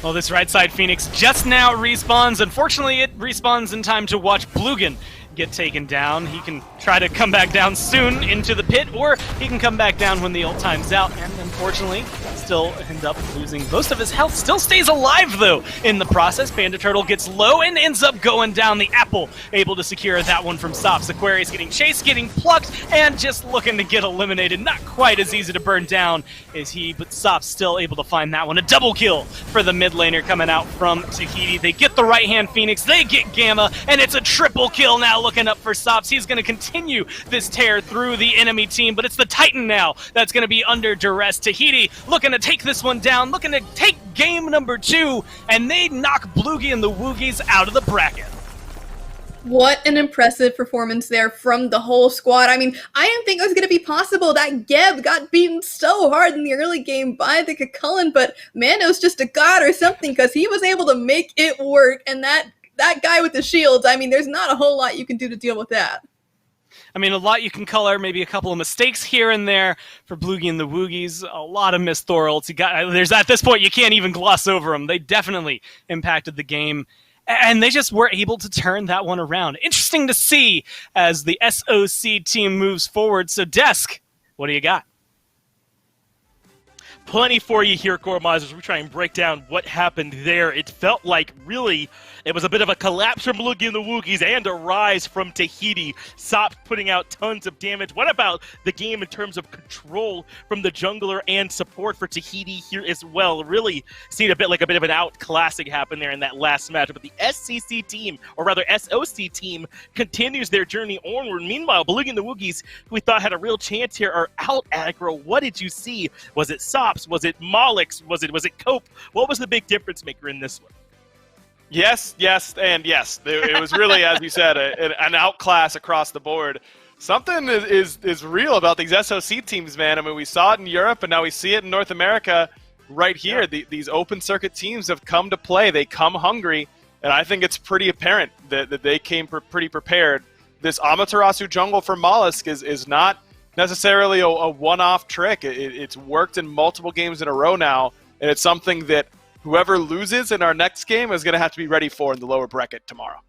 Well, this right side Phoenix just now respawns. Unfortunately, it respawns in time to watch Bloogan get taken down. He can try to come back down soon into the pit, or he can come back down when the ult time's out, and unfortunately still end up losing most of his health. Still stays alive though in the process. Panda Turtle gets low and ends up going down. The apple able to secure that one from Sops. Aquarius getting chased, getting plucked, and just looking to get eliminated. Not quite as easy to burn down as he, but Sops still able to find that one. A double kill for the mid laner coming out from Tahiti. They get the right hand Phoenix, they get Gamma, and it's a triple kill now looking up for Sops. He's going to continue this tear through the enemy team, but it's the Titan now that's going to be under duress. Tahiti looking to take this one down, looking to take game number 2, and they knock Bloogy and the Woogys out of the bracket. What an impressive performance there from the whole squad. I mean, I didn't think it was going to be possible. That Geb got beaten so hard in the early game by the Cucullin, but Mando's just a god or something, because he was able to make it work, and that guy with the shields, I mean, there's not a whole lot you can do to deal with that. I mean, a lot you can color, maybe a couple of mistakes here and there for Bloogy and the Woogys. A lot of missed Thorolds. There's at this point, you can't even gloss over them. They definitely impacted the game, and they just were able to turn that one around. Interesting to see as the SOC team moves forward. So, Desk, what do you got? Plenty for you here, Gormaz, as we try and break down what happened there. It felt like, really, it was a bit of a collapse from Bloogy and the Woogys and a rise from Tahiti. Sops putting out tons of damage. What about the game in terms of control from the jungler and support for Tahiti here as well? Really seen a bit like a bit of an outclassing happen there in that last match. But the SCC team, or rather SOC team, continues their journey onward. Meanwhile, Bloogy and the Woogys, who we thought had a real chance here, are out aggro. What did you see? Was it Sops? Was it Mollix? Was it Cope? What was the big difference maker in this one? Yes, and yes. It was really, as you said, an outclass across the board Something is real about these SOC teams, man. I mean, we saw it in Europe, and now we see it in North America right here. Yeah. These open circuit teams have come to play. They come hungry, and I think it's pretty apparent that they came pretty prepared. This Amaterasu jungle for Mollusk is not necessarily a one-off trick. It's worked in multiple games in a row now, and it's something that whoever loses in our next game is going to have to be ready for in the lower bracket tomorrow.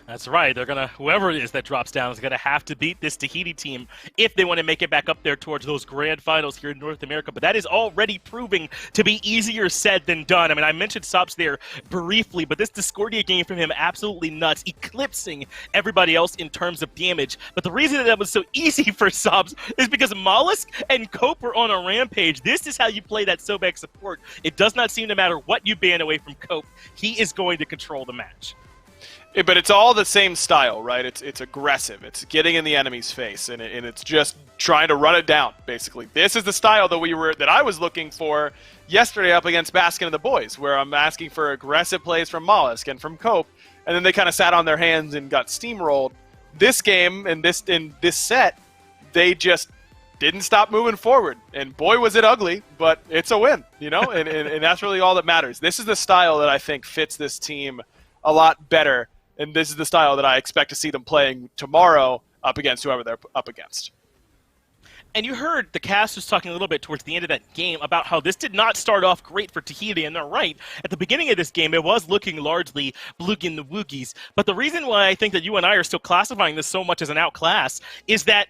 That's right. They're going to, whoever it is that drops down is going to have to beat this Tahiti team if they want to make it back up there towards those grand finals here in North America. But that is already proving to be easier said than done. I mean, I mentioned Sops there briefly, but this Discordia game from him, absolutely nuts, eclipsing everybody else in terms of damage. But the reason that was so easy for Sops is because Mollusk and Cope were on a rampage. This is how you play that Sobek support. It does not seem to matter what you ban away from Cope. He is going to control the match. But it's all the same style, right? It's aggressive. It's getting in the enemy's face, and it's just trying to run it down, basically. This is the style that I was looking for yesterday up against Baskin and the boys, where I'm asking for aggressive plays from Mollusk and from Cope, and then they kind of sat on their hands and got steamrolled. This game and this set, they just didn't stop moving forward, and boy was it ugly, but it's a win, you know, and that's really all that matters. This is the style that I think fits this team a lot better. And this is the style that I expect to see them playing tomorrow up against whoever they're up against. And you heard the cast was talking a little bit towards the end of that game about how this did not start off great for Tahiti, and they're right. At the beginning of this game, it was looking largely Bloogy and the Woogys. But the reason why I think that you and I are still classifying this so much as an outclass is that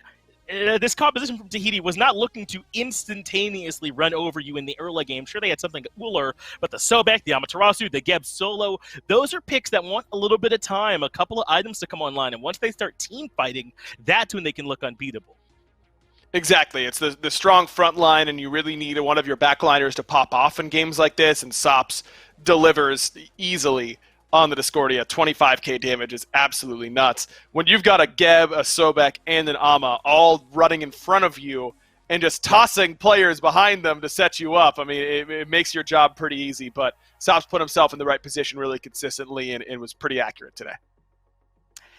this composition from Tahiti was not looking to instantaneously run over you in the early game. Sure, they had something cooler, but the Sobek, the Amaterasu, the Geb Solo, those are picks that want a little bit of time, a couple of items to come online, and once they start team fighting, that's when they can look unbeatable. Exactly. It's the strong front line, and you really need one of your backliners to pop off in games like this, and Sops delivers easily on the Discordia. 25k damage is absolutely nuts. When you've got a Geb, a Sobek, and an Ama all running in front of you and just tossing players behind them to set you up, I mean, it makes your job pretty easy, but Sops put himself in the right position really consistently and was pretty accurate today.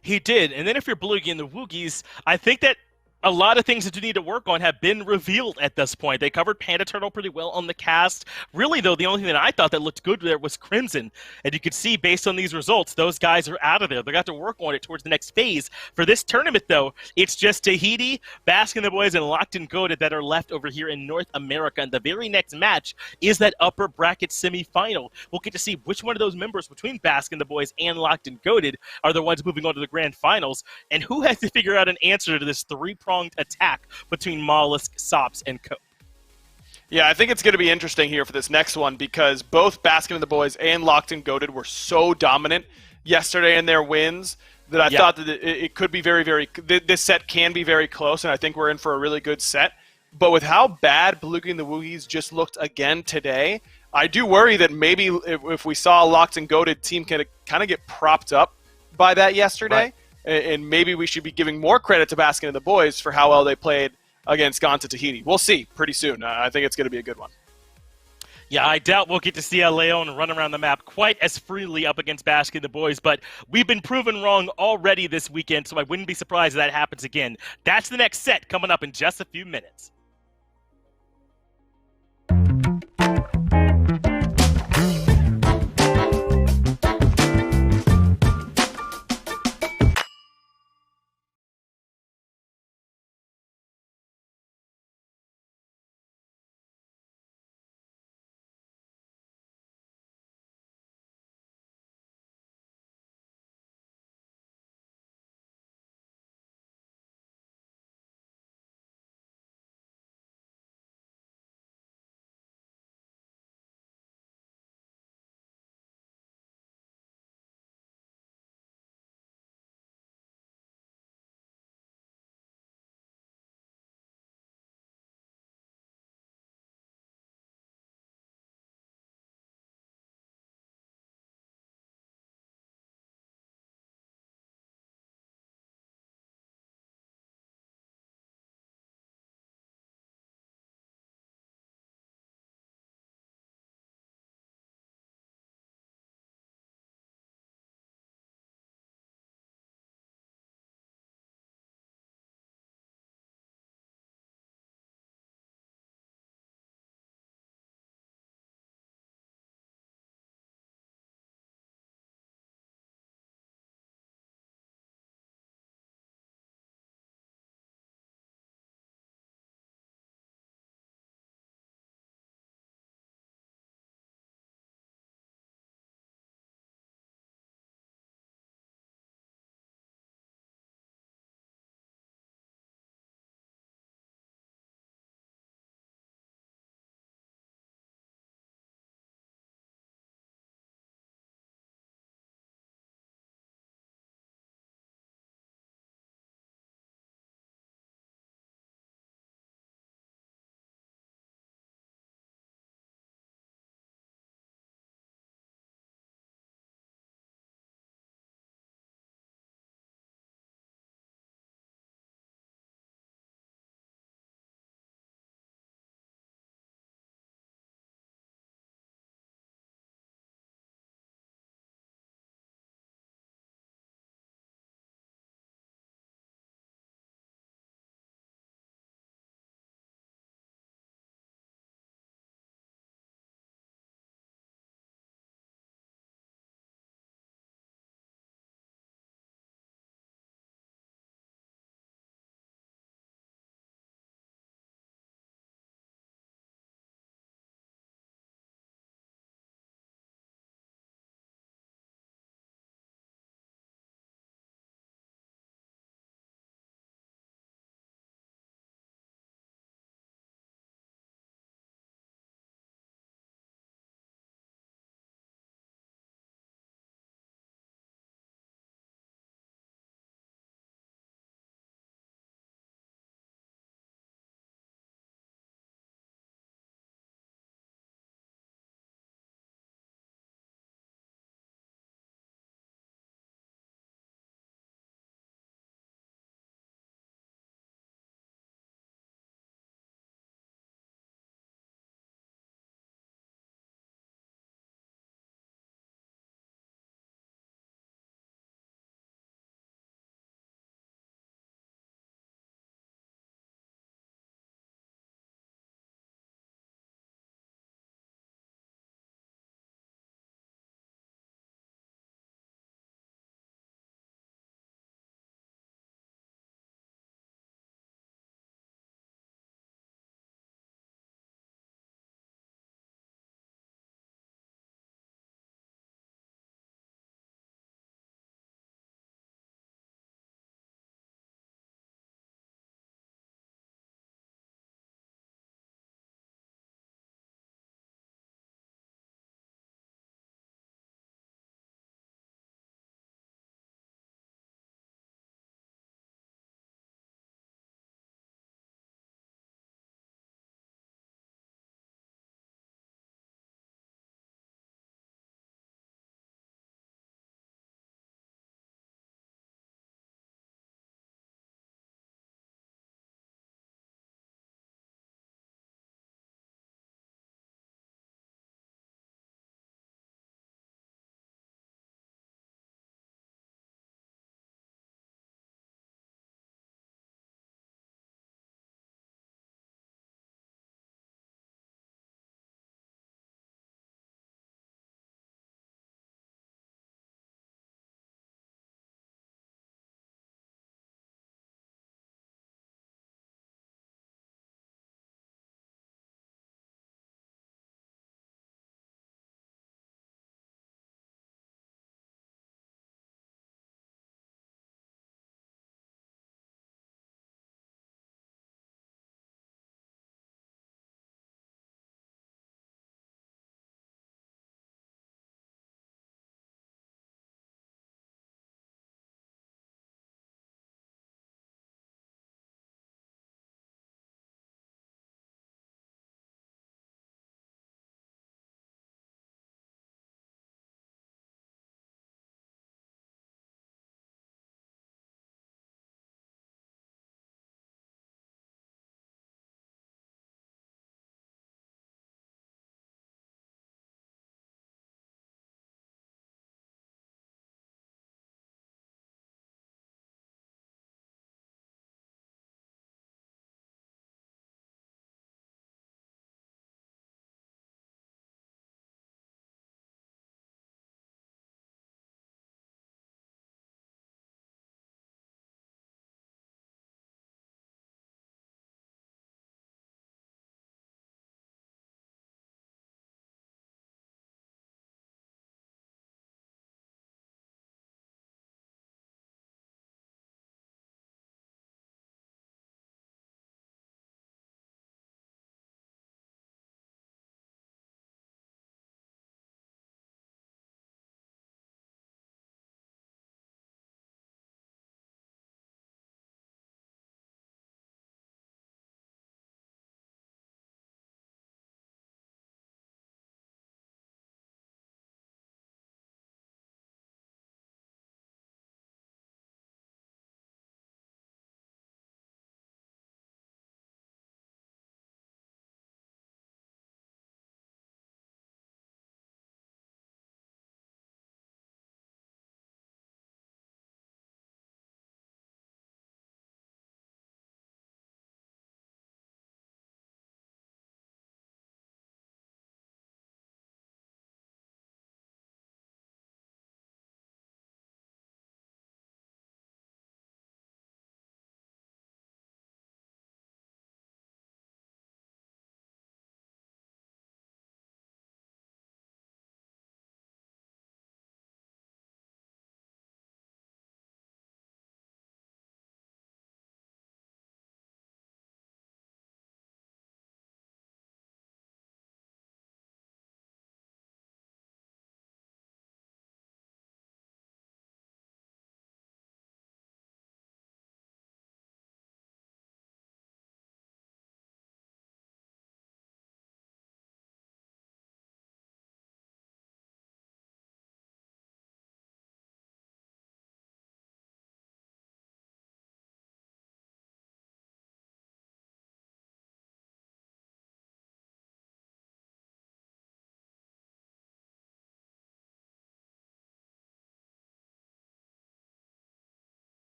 He did. And then if you're Bloogy and the Woogys, I think that a lot of things that you need to work on have been revealed at this point. They covered Panda Turtle pretty well on the cast. Really, though, the only thing that I thought that looked good there was Crimson. And you could see, based on these results, those guys are out of there. They got to work on it towards the next phase. For this tournament, though, it's just Tahiti, Baskin and the boys, and Locked and Goated that are left over here in North America. And the very next match is that upper bracket semifinal. We'll get to see which one of those members between Baskin and the boys and Locked and Goated are the ones moving on to the grand finals. And who has to figure out an answer to this three-pronged attack between Mollusk, Sops, and Cope. Yeah, I think it's going to be interesting here for this next one because both Baskin and the boys and Locked and Goated were so dominant yesterday in their wins that I thought that it could be this set can be very close, and I think we're in for a really good set. But with how bad Bloogy and the Woogys just looked again today, I do worry that maybe if we saw a Locked and Goated team kind of get propped up by that yesterday. Right. And maybe we should be giving more credit to Baskin and the boys for how well they played against Ganta Tahiti. We'll see pretty soon. I think it's going to be a good one. Yeah, I doubt we'll get to see Leon run around the map quite as freely up against Baskin and the boys, but we've been proven wrong already this weekend, so I wouldn't be surprised if that happens again. That's the next set coming up in just a few minutes.